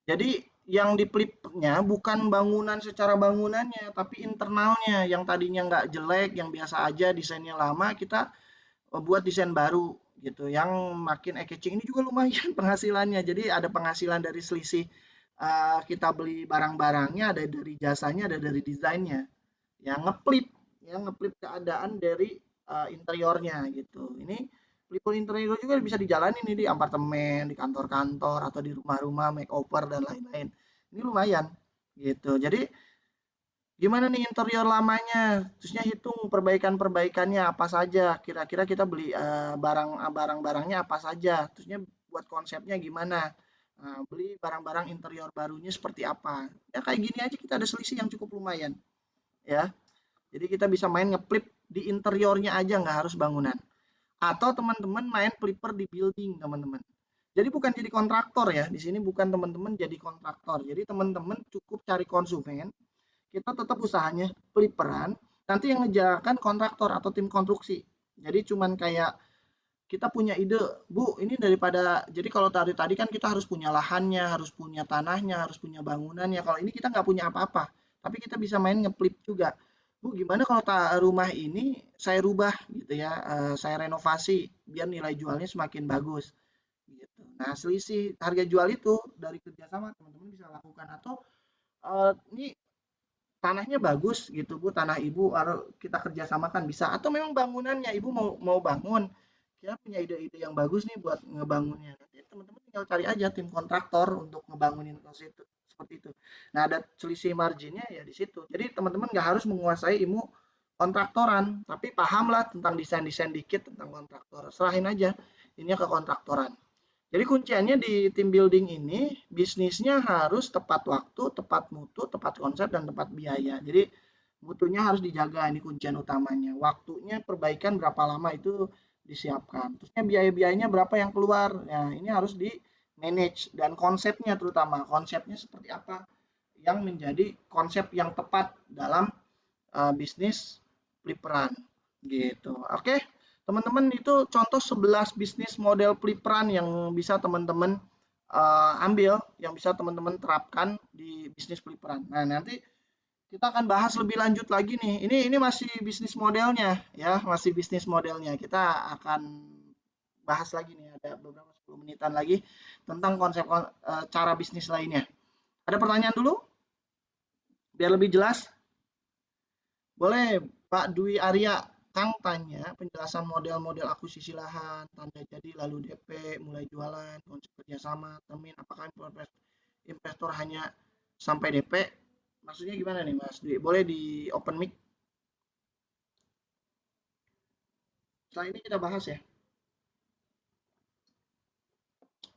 jadi yang di flipnya bukan bangunan secara bangunannya, tapi internalnya yang tadinya nggak jelek, yang biasa aja desainnya lama, kita buat desain baru gitu, yang makin eye-catching. Ini juga lumayan penghasilannya. Jadi ada penghasilan dari selisih kita beli barang-barangnya, ada dari jasanya, ada dari desainnya. Yang ngeflip keadaan dari interiornya gitu. Ini flipper interior juga bisa dijalani nih di apartemen, di kantor-kantor atau di rumah-rumah makeover dan lain-lain. Ini lumayan gitu. Jadi gimana nih interior lamanya? Terusnya hitung perbaikan-perbaikannya apa saja. Kira-kira kita beli barang-barangnya apa saja. Terusnya buat konsepnya gimana. Nah, beli barang-barang interior barunya seperti apa. Ya kayak gini aja kita ada selisih yang cukup lumayan. Ya, jadi kita bisa main ngeplip di interiornya aja nggak harus bangunan. Atau teman-teman main flipper di building teman-teman. Jadi bukan jadi kontraktor ya. Di sini bukan teman-teman jadi kontraktor. Jadi teman-teman cukup cari konsumen, kita tetap usahanya peliperan, nanti yang ngejalankan kontraktor atau tim konstruksi. Jadi cuman kayak kita punya ide, Bu, ini daripada, jadi kalau tadi kan kita harus punya lahannya, harus punya tanahnya, harus punya bangunannya. Kalau ini kita nggak punya apa-apa, tapi kita bisa main ngeplip juga. Bu, gimana kalau rumah ini saya rubah gitu ya, saya renovasi biar nilai jualnya semakin bagus. Gitu. Nah, selisih harga jual itu dari kerjasama teman-teman bisa lakukan atau ini tanahnya bagus gitu Bu, tanah Ibu kita kerjasamakan bisa atau memang bangunannya Ibu mau bangun, kita punya ide-ide yang bagus nih buat ngebangunnya. Nanti teman-teman tinggal cari aja tim kontraktor untuk ngebangunin itu seperti itu. Nah, ada selisih marginnya ya di situ. Jadi teman-teman nggak harus menguasai ilmu kontraktoran, tapi pahamlah tentang desain-desain dikit tentang kontraktor. Serahin aja ini ke kontraktoran. Jadi kunciannya di team building ini, bisnisnya harus tepat waktu, tepat mutu, tepat konsep, dan tepat biaya. Jadi mutunya harus dijaga, ini kuncian utamanya. Waktunya perbaikan berapa lama itu disiapkan. Terusnya biaya-biayanya berapa yang keluar. Nah, ini harus di manage dan konsepnya terutama. Konsepnya seperti apa yang menjadi konsep yang tepat dalam bisnis peliperan gitu. Oke, teman-teman itu contoh 11 bisnis model peliperan yang bisa teman-teman ambil, yang bisa teman-teman terapkan di bisnis peliperan. Nah, nanti kita akan bahas lebih lanjut lagi nih. Ini masih bisnis modelnya ya, masih bisnis modelnya. Kita akan bahas lagi nih, ada beberapa 10 menitan lagi tentang konsep cara bisnis lainnya. Ada pertanyaan dulu? Biar lebih jelas. Boleh Pak Dwi Arya, Kang tanya penjelasan model-model akuisisi lahan, tanda jadi lalu DP, mulai jualan, konsep kerjasama, termin, apakah investor hanya sampai DP? Maksudnya gimana nih Mas Dwi? Boleh di open mic? Setelah ini kita bahas ya.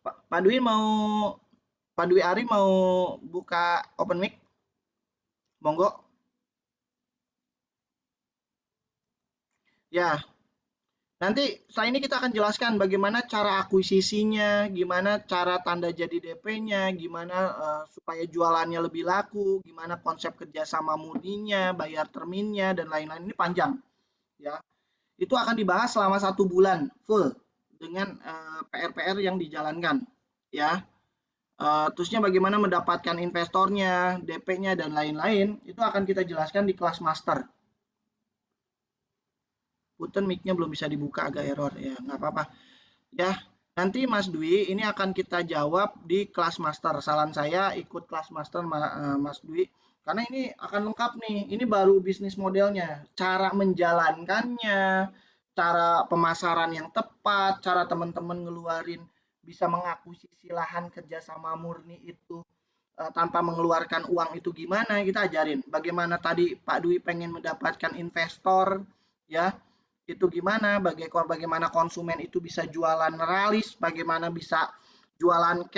Pak Dwi Pak Dwi Ari mau buka open mic? Monggo. Ya, nanti setelah ini kita akan jelaskan bagaimana cara akuisisinya, gimana cara tanda jadi DP-nya, gimana supaya jualannya lebih laku, gimana konsep kerjasama murninya, bayar terminnya, dan lain-lain. Ini panjang, ya. Itu akan dibahas selama 1 bulan full dengan PR-PR yang dijalankan, ya. Terusnya bagaimana mendapatkan investornya, DP-nya, dan lain-lain. Itu akan kita jelaskan di kelas master. Punten mic-nya belum bisa dibuka, agak error ya, nggak apa-apa ya. Nanti Mas Dwi ini akan kita jawab di kelas master. Saran saya ikut kelas master Mas Dwi karena ini akan lengkap nih. Ini baru bisnis modelnya, cara menjalankannya, cara pemasaran yang tepat, cara teman-teman ngeluarin bisa mengakuisisi lahan kerjasama murni itu tanpa mengeluarkan uang itu gimana, kita ajarin. Bagaimana tadi Pak Dwi pengen mendapatkan investor ya, itu gimana, bagaimana konsumen itu bisa jualan realis, bagaimana bisa jualan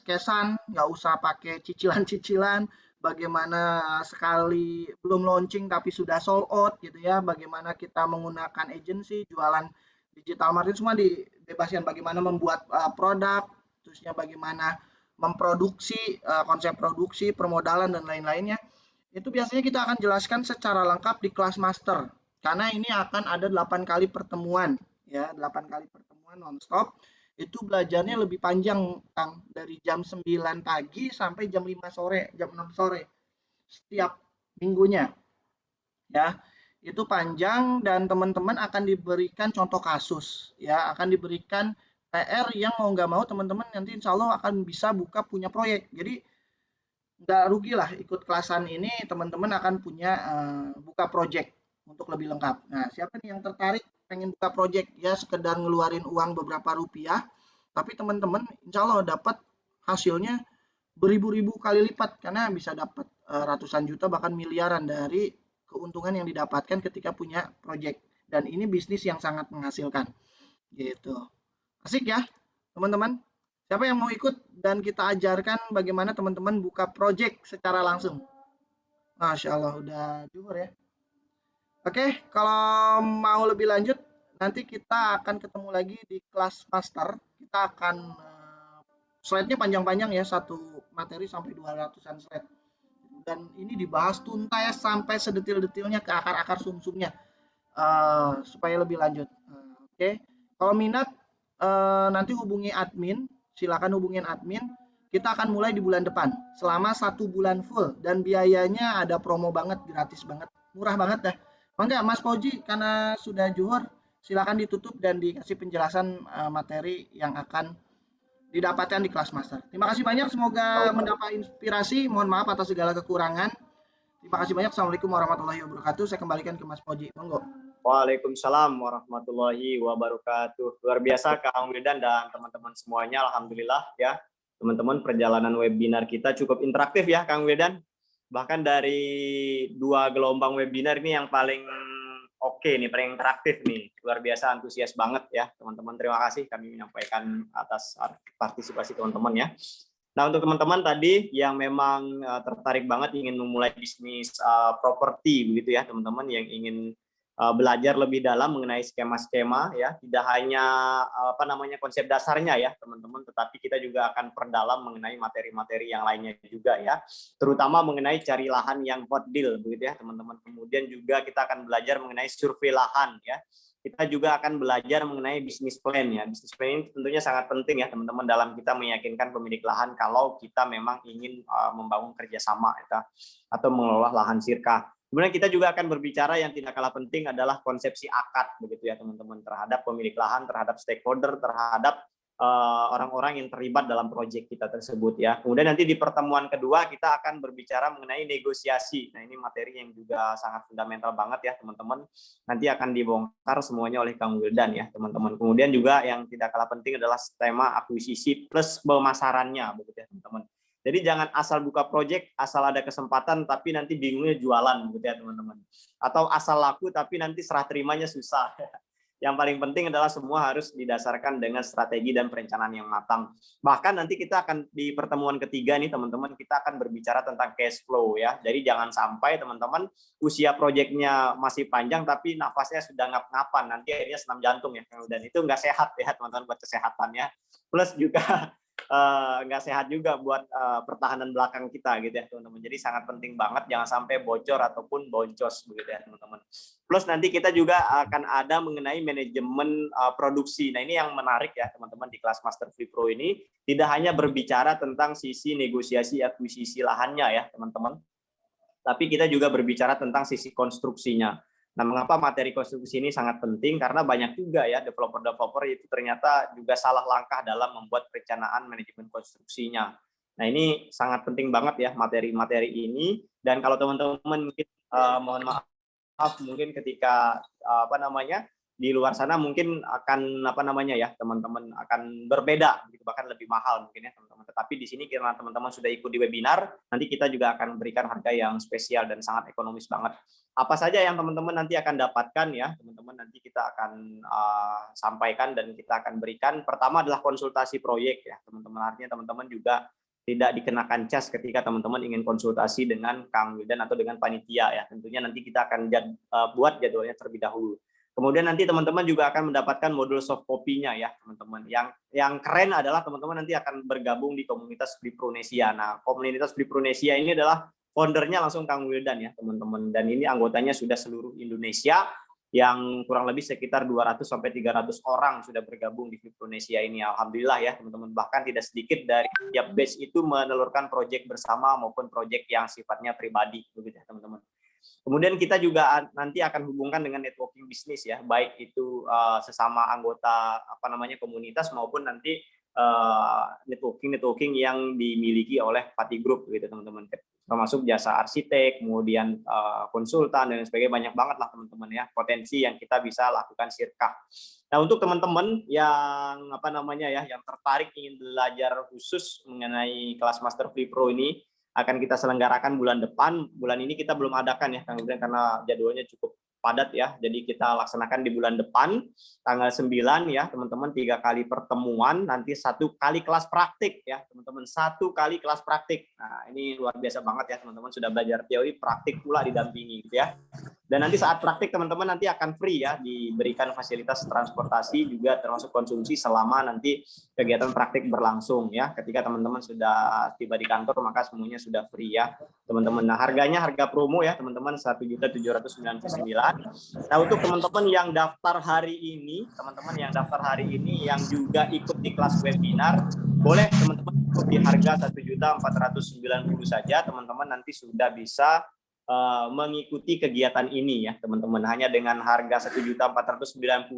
cashan, nggak usah pakai cicilan-cicilan, bagaimana sekali belum launching tapi sudah sold out gitu ya, bagaimana kita menggunakan agensi, jualan digital marketing, semua dibebaskan, bagaimana membuat produk, terusnya bagaimana memproduksi, konsep produksi, permodalan, dan lain-lainnya. Itu biasanya kita akan jelaskan secara lengkap di kelas master. Karena ini akan ada 8 kali pertemuan, ya, 8 kali pertemuan nonstop. Itu belajarnya lebih panjang, Kang, dari jam 9 pagi sampai jam 5 sore, jam 6 sore setiap minggunya. Ya, itu panjang dan teman-teman akan diberikan contoh kasus, ya, akan diberikan PR yang mau nggak mau teman-teman nanti insya Allah akan bisa buka punya proyek. Jadi nggak rugi lah ikut kelasan ini, teman-teman akan punya buka project untuk lebih lengkap. Nah, siapa nih yang tertarik pengen buka project ya, sekedar ngeluarin uang beberapa rupiah, tapi teman-teman insya Allah dapat hasilnya beribu-ribu kali lipat karena bisa dapat ratusan juta bahkan miliaran dari keuntungan yang didapatkan ketika punya project. Dan ini bisnis yang sangat menghasilkan. Gitu. Asik ya, teman-teman? Siapa yang mau ikut dan kita ajarkan bagaimana teman-teman buka project secara langsung? Masya Allah, udah juhur ya. Oke, kalau mau lebih lanjut, nanti kita akan ketemu lagi di kelas master. Kita akan slide-nya panjang-panjang ya, satu materi sampai 200-an slide. Dan ini dibahas tuntas sampai sedetil-detilnya ke akar-akar sumsumnya supaya lebih lanjut. Oke, kalau minat nanti hubungi admin, silakan hubungin admin. Kita akan mulai di bulan depan selama 1 bulan full dan biayanya ada promo banget, gratis banget, murah banget dah. Enggak, Mas Fauji, karena sudah juhur, silakan ditutup dan dikasih penjelasan materi yang akan didapatkan di kelas master. Terima kasih banyak, semoga mendapat inspirasi. Mohon maaf atas segala kekurangan. Terima kasih banyak. Assalamualaikum warahmatullahi wabarakatuh. Saya kembalikan ke Mas Fauji. Monggo. Waalaikumsalam warahmatullahi wabarakatuh. Luar biasa Kang Wildan dan teman-teman semuanya. Alhamdulillah ya. Teman-teman, perjalanan webinar kita cukup interaktif ya Kang Wildan. Bahkan dari 2 gelombang webinar ini yang paling oke nih, paling interaktif nih. Luar biasa antusias banget ya, teman-teman. Terima kasih kami menyampaikan atas partisipasi teman-teman ya. Nah, untuk teman-teman tadi yang memang tertarik banget ingin memulai bisnis properti begitu ya, teman-teman yang ingin belajar lebih dalam mengenai skema-skema ya, tidak hanya konsep dasarnya ya, teman-teman, tetapi kita juga akan perdalam mengenai materi-materi yang lainnya juga ya, terutama mengenai cari lahan yang hot deal begitu ya, teman-teman. Kemudian juga kita akan belajar mengenai survei lahan ya. Kita juga akan belajar mengenai bisnis plan ya. Bisnis plan ini tentunya sangat penting ya, teman-teman, dalam kita meyakinkan pemilik lahan kalau kita memang ingin membangun kerjasama ya, atau mengelola lahan sirka. Kemudian kita juga akan berbicara yang tidak kalah penting adalah konsepsi akad begitu ya, teman-teman, terhadap pemilik lahan, terhadap stakeholder, terhadap orang-orang yang terlibat dalam proyek kita tersebut ya. Kemudian nanti di pertemuan kedua kita akan berbicara mengenai negosiasi. Nah, ini materi yang juga sangat fundamental banget ya, teman-teman. Nanti akan dibongkar semuanya oleh Kang Wildan ya, teman-teman. Kemudian juga yang tidak kalah penting adalah tema akuisisi plus pemasarannya begitu ya, teman-teman. Jadi jangan asal buka proyek, asal ada kesempatan, tapi nanti bingungnya jualan, gitu ya teman-teman. Atau asal laku, tapi nanti serah terimanya susah. Yang paling penting adalah semua harus didasarkan dengan strategi dan perencanaan yang matang. Bahkan nanti kita akan di pertemuan ketiga nih teman-teman, kita akan berbicara tentang cash flow ya. Jadi jangan sampai teman-teman usia proyeknya masih panjang, tapi nafasnya sudah ngap-ngapan. Nanti akhirnya senam jantung ya. Dan itu nggak sehat ya teman-teman buat kesehatannya. Plus juga nggak sehat juga buat pertahanan belakang kita gitu ya teman-teman. Jadi sangat penting banget jangan sampai bocor ataupun boncos begitu ya teman-teman. Plus nanti kita juga akan ada mengenai manajemen produksi. Nah, ini yang menarik ya teman-teman di kelas Master Flip Pro ini, tidak hanya berbicara tentang sisi negosiasi akuisisi lahannya ya teman-teman, tapi kita juga berbicara tentang sisi konstruksinya. Nah, mengapa materi konstruksi ini sangat penting? Karena banyak juga ya developer-developer itu ternyata juga salah langkah dalam membuat perencanaan manajemen konstruksinya. Nah, ini sangat penting banget ya materi-materi ini. Dan kalau teman-teman mungkin mohon maaf mungkin ketika di luar sana mungkin akan teman-teman akan berbeda gitu, bahkan lebih mahal mungkin ya teman-teman. Tetapi di sini karena teman-teman sudah ikut di webinar, nanti kita juga akan berikan harga yang spesial dan sangat ekonomis banget. Apa saja yang teman-teman nanti akan dapatkan ya teman-teman, nanti kita akan sampaikan dan kita akan berikan. Pertama adalah konsultasi proyek ya teman-teman, artinya teman-teman juga tidak dikenakan cas ketika teman-teman ingin konsultasi dengan Kang Wildan atau dengan panitia ya. Tentunya nanti kita akan buat jadwalnya terlebih dahulu. Kemudian nanti teman-teman juga akan mendapatkan modul soft copy-nya ya teman-teman. Yang keren adalah teman-teman nanti akan bergabung di komunitas Flipronesia. Nah, komunitas Flipronesia ini adalah foundernya langsung Kang Wildan ya teman-teman. Dan ini anggotanya sudah seluruh Indonesia yang kurang lebih sekitar 200 sampai 300 orang sudah bergabung di Flipronesia ini. Alhamdulillah ya teman-teman. Bahkan tidak sedikit dari tiap batch itu menelurkan proyek bersama maupun proyek yang sifatnya pribadi begitu ya teman-teman. Kemudian kita juga nanti akan hubungkan dengan networking bisnis ya, baik itu sesama anggota komunitas maupun nanti networking yang dimiliki oleh Pati Group gitu teman-teman, termasuk jasa arsitek, kemudian konsultan dan sebagainya, banyak banget lah teman-teman ya potensi yang kita bisa lakukan sirkah. Nah, untuk teman-teman yang yang tertarik ingin belajar khusus mengenai kelas Master Flip Pro ini, akan kita selenggarakan bulan depan. Bulan ini kita belum adakan ya Kang Wildan karena jadwalnya cukup padat ya. Jadi kita laksanakan di bulan depan tanggal 9 ya teman-teman, 3 kali pertemuan, nanti 1 kali kelas praktik ya teman-teman, 1 kali kelas praktik. Nah, ini luar biasa banget ya teman-teman, sudah belajar teori, praktik pula didampingi gitu ya. Dan nanti saat praktik teman-teman nanti akan free ya, diberikan fasilitas transportasi juga termasuk konsumsi selama nanti kegiatan praktik berlangsung ya. Ketika teman-teman sudah tiba di kantor maka semuanya sudah free ya teman-teman. Nah, harganya harga promo ya teman-teman, 1.799.000. Nah, untuk teman-teman yang daftar hari ini, yang juga ikut di kelas webinar, boleh teman-teman ikut di harga 1.490.000 saja teman-teman, nanti sudah bisa mengikuti kegiatan ini ya teman-teman. Hanya dengan harga 1.490.000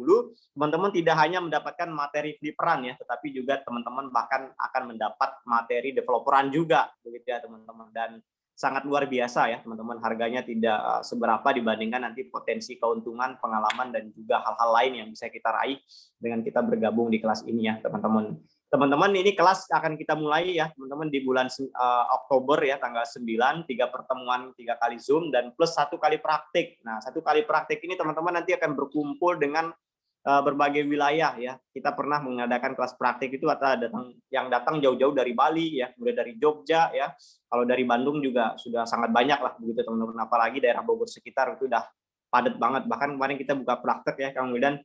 teman-teman tidak hanya mendapatkan materi fliperan ya, tetapi juga teman-teman bahkan akan mendapat materi developeran juga begitu ya teman-teman. Dan sangat luar biasa ya teman-teman, harganya tidak seberapa dibandingkan nanti potensi keuntungan, pengalaman dan juga hal-hal lain yang bisa kita raih dengan kita bergabung di kelas ini ya teman-teman. Teman-teman, ini kelas akan kita mulai ya, teman-teman, di bulan Oktober ya, tanggal 9, 3 pertemuan, 3 kali Zoom, dan plus 1 kali praktik. Nah, 1 kali praktik ini teman-teman nanti akan berkumpul dengan berbagai wilayah ya. Kita pernah mengadakan kelas praktik itu ada yang datang jauh-jauh dari Bali ya, kemudian dari Jogja ya. Kalau dari Bandung juga sudah sangat banyak lah begitu teman-teman, apalagi daerah Bogor sekitar itu udah padat banget. Bahkan kemarin kita buka praktek ya, kemudian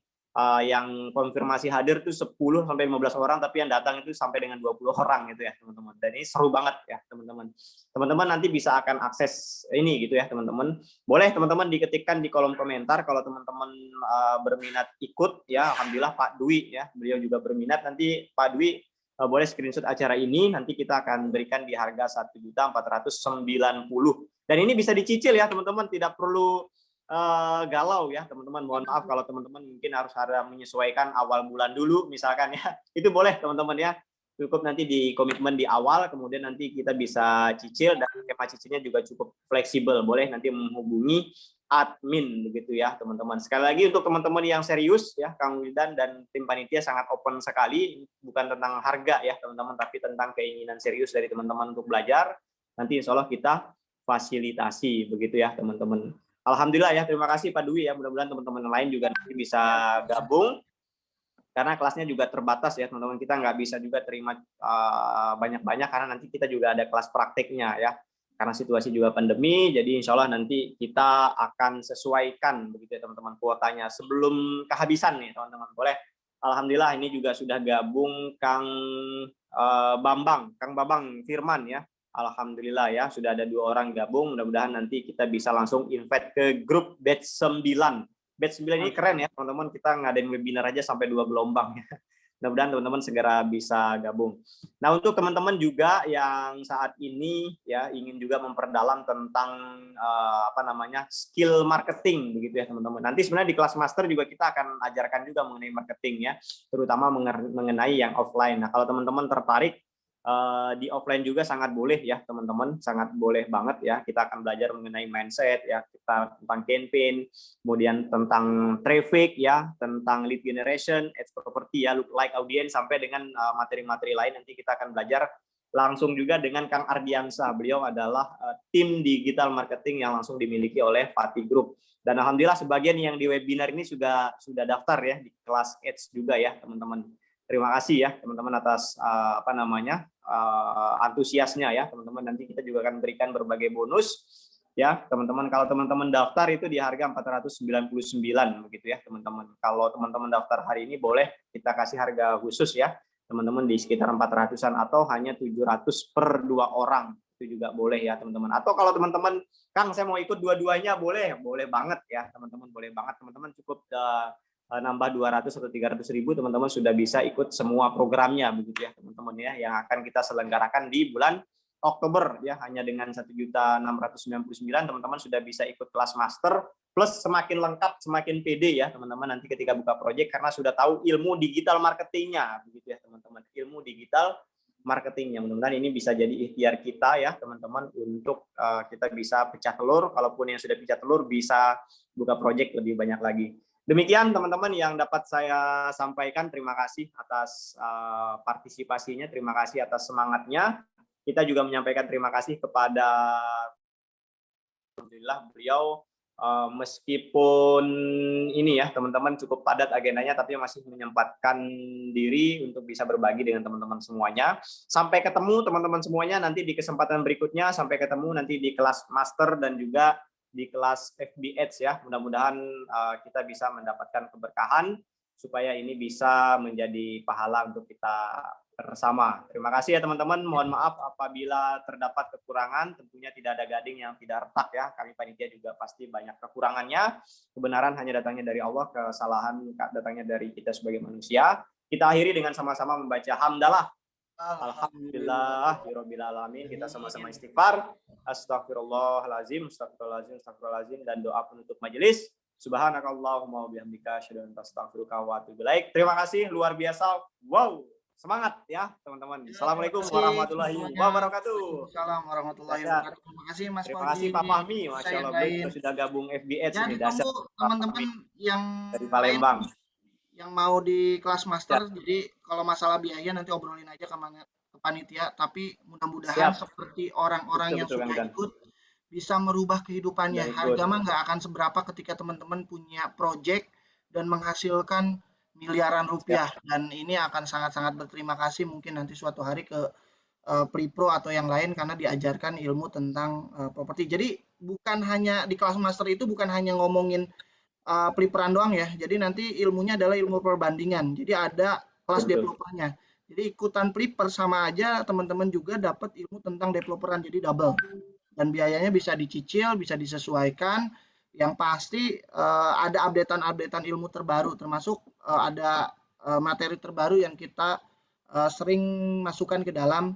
yang konfirmasi hadir tuh 10 sampai 15 orang, tapi yang datang itu sampai dengan 20 orang gitu ya teman-teman. Dan ini seru banget ya teman-teman. Teman-teman nanti bisa akan akses ini gitu ya teman-teman. Boleh teman-teman diketikkan di kolom komentar kalau teman-teman berminat ikut ya. Alhamdulillah Pak Dwi ya, beliau juga berminat. Nanti Pak Dwi boleh screenshot acara ini, nanti kita akan berikan di harga 1.490.000. Dan ini bisa dicicil ya teman-teman, tidak perlu galau ya teman-teman. Mohon maaf kalau teman-teman mungkin harus ada menyesuaikan awal bulan dulu misalkan ya, itu boleh teman-teman ya, cukup nanti di komitmen di awal, kemudian nanti kita bisa cicil, dan skema cicilnya juga cukup fleksibel, boleh nanti menghubungi admin begitu ya teman-teman. Sekali lagi untuk teman-teman yang serius ya, Kang Wildan dan tim panitia sangat open sekali, bukan tentang harga ya teman-teman, tapi tentang keinginan serius dari teman-teman untuk belajar. Nanti insya Allah kita fasilitasi begitu ya teman-teman. Alhamdulillah ya, terima kasih Pak Dwi ya, mudah-mudahan teman-teman lain juga nanti bisa gabung, karena kelasnya juga terbatas ya teman-teman, kita nggak bisa juga terima banyak-banyak, karena nanti kita juga ada kelas praktiknya ya, karena situasi juga pandemi, jadi insya Allah nanti kita akan sesuaikan begitu ya teman-teman kuotanya sebelum kehabisan nih teman-teman. Boleh, alhamdulillah ini juga sudah gabung Kang Bambang Firman ya. Alhamdulillah ya, sudah ada 2 orang gabung. Mudah-mudahan nanti kita bisa langsung invite ke grup batch 9. Batch 9 ini keren ya teman-teman, kita ngadain webinar aja sampai 2 gelombang ya. Mudah-mudahan teman-teman segera bisa gabung. Nah, untuk teman-teman juga yang saat ini ya ingin juga memperdalam tentang skill marketing begitu ya teman-teman. Nanti sebenarnya di kelas master juga kita akan ajarkan juga mengenai marketing ya, terutama mengenai yang offline. Nah, kalau teman-teman tertarik di offline juga sangat boleh ya teman-teman, sangat boleh banget ya. Kita akan belajar mengenai mindset ya, kita tentang campaign, kemudian tentang traffic ya, tentang lead generation, ads property ya, lookalike audience, sampai dengan materi-materi lain. Nanti kita akan belajar langsung juga dengan Kang Ardiansa. Beliau adalah tim digital marketing yang langsung dimiliki oleh Fatih Group. Dan alhamdulillah sebagian yang di webinar ini sudah daftar ya di kelas ads juga ya teman-teman. Terima kasih ya teman-teman atas antusiasnya ya teman-teman. Nanti kita juga akan berikan berbagai bonus ya teman-teman. Kalau teman-teman daftar itu di harga 499 begitu ya teman-teman. Kalau teman-teman daftar hari ini boleh kita kasih harga khusus ya teman-teman, di sekitar 400-an atau hanya 700 per 2 orang, itu juga boleh ya teman-teman. Atau kalau teman-teman, Kang saya mau ikut dua-duanya, boleh banget ya teman-teman, boleh banget teman-teman. Cukup nambah 200 atau 300 ribu, teman-teman sudah bisa ikut semua programnya begitu ya teman-teman ya, yang akan kita selenggarakan di bulan Oktober ya. Hanya dengan 1.699 teman-teman sudah bisa ikut kelas master, plus semakin lengkap semakin pede ya teman-teman nanti ketika buka proyek, karena sudah tahu ilmu digital marketingnya begitu ya teman-teman, ilmu digital marketingnya. Mudah-mudahan ini bisa jadi ikhtiar kita ya teman-teman untuk kita bisa pecah telur, kalaupun yang sudah pecah telur bisa buka proyek lebih banyak lagi. Demikian teman-teman yang dapat saya sampaikan. Terima kasih atas partisipasinya, terima kasih atas semangatnya. Kita juga menyampaikan terima kasih kepada alhamdulillah beliau meskipun ini ya teman-teman cukup padat agendanya, tapi masih menyempatkan diri untuk bisa berbagi dengan teman-teman semuanya. Sampai ketemu teman-teman semuanya nanti di kesempatan berikutnya. Sampai ketemu nanti di kelas master dan juga di kelas FB Ads ya. Mudah-mudahan kita bisa mendapatkan keberkahan supaya ini bisa menjadi pahala untuk kita bersama. Terima kasih ya teman-teman. Mohon maaf apabila terdapat kekurangan. Tentunya tidak ada gading yang tidak retak ya. Kami panitia juga pasti banyak kekurangannya. Kebenaran hanya datangnya dari Allah, kesalahan datangnya dari kita sebagai manusia. Kita akhiri dengan sama-sama membaca hamdalah. Alhamdulillah rabbil alamin. Kita sama-sama istighfar. Astagfirullahalazim, astagfirullahalazim, dan doa penutup majelis. Subhanakallahumma wa bihamdika asyhadu an la ilaha illa anta astaghfiruka wa atubu ilaik. Terima kasih, luar biasa. Wow, semangat ya teman-teman. Assalamualaikum warahmatullahi wabarakatuh. Assalamualaikum warahmatullahi wabarakatuh. Terima kasih Mas Terima kasih Pak Fahmi, Masya Allah, sudah gabung FB Ads ini, dasar teman-teman yang dari Palembang. yang mau di kelas master, jadi kalau masalah biaya nanti obrolin aja ke panitia, tapi mudah-mudahan Siap. seperti orang-orang yang Betul, Kang sudah Wildan. ikut bisa merubah kehidupannya. Udah ikut. Harga mah nggak akan seberapa ketika teman-teman punya project dan menghasilkan miliaran rupiah. Dan ini akan sangat-sangat berterima kasih mungkin nanti suatu hari ke Pripro atau yang lain karena diajarkan ilmu tentang properti. Jadi bukan hanya di kelas master itu bukan hanya ngomongin peliperan doang ya. Jadi nanti ilmunya adalah ilmu perbandingan. Jadi ada kelas developernya. Jadi ikutan prepper sama aja teman-teman juga dapat ilmu tentang developeran jadi double. Dan biayanya bisa dicicil, bisa disesuaikan. Yang pasti ada updatean-updatean ilmu terbaru termasuk ada materi terbaru yang kita sering masukkan ke dalam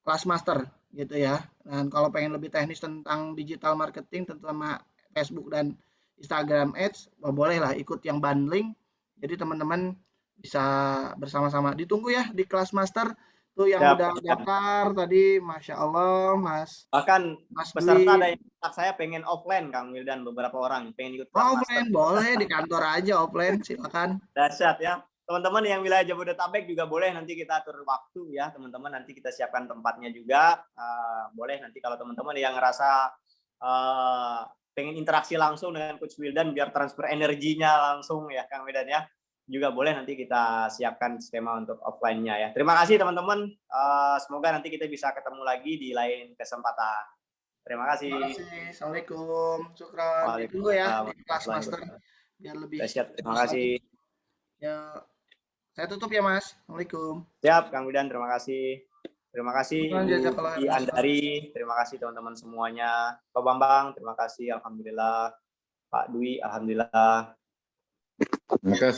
kelas master gitu ya. Dan kalau pengen lebih teknis tentang digital marketing terutama Facebook dan Instagram Ads, bolehlah ikut yang bundling. Jadi teman-teman bisa bersama-sama. Ditunggu ya di kelas master tuh yang udah daftar tadi, Masya Allah, Mas. Bahkan Mas peserta Dwi. ada yang saya pengen offline, Kang Wildan, beberapa orang pengen ikut kelas master. Offline boleh di kantor aja offline, silakan. Dahsyat ya. Teman-teman yang wilayah Jabodetabek juga boleh nanti kita atur waktu ya, teman-teman nanti kita siapkan tempatnya juga. Boleh nanti kalau teman-teman yang ngerasa pengen interaksi langsung dengan Coach Wildan biar transfer energinya langsung ya Kang Wildan ya. Juga boleh nanti kita siapkan skema untuk offline-nya ya. Terima kasih teman-teman. Semoga nanti kita bisa ketemu lagi di lain kesempatan. Terima kasih. Terima kasih. Assalamualaikum. Syukran. Ditunggu ya di kelas master biar lebih. Terima kasih. Ya, saya tutup ya Mas. Assalamualaikum. Siap Kang Wildan, terima kasih. Terima kasih Ibu Andari, terima kasih teman-teman semuanya. Pak Bambang, terima kasih. Alhamdulillah. Pak Dwi, alhamdulillah. Terima kasih.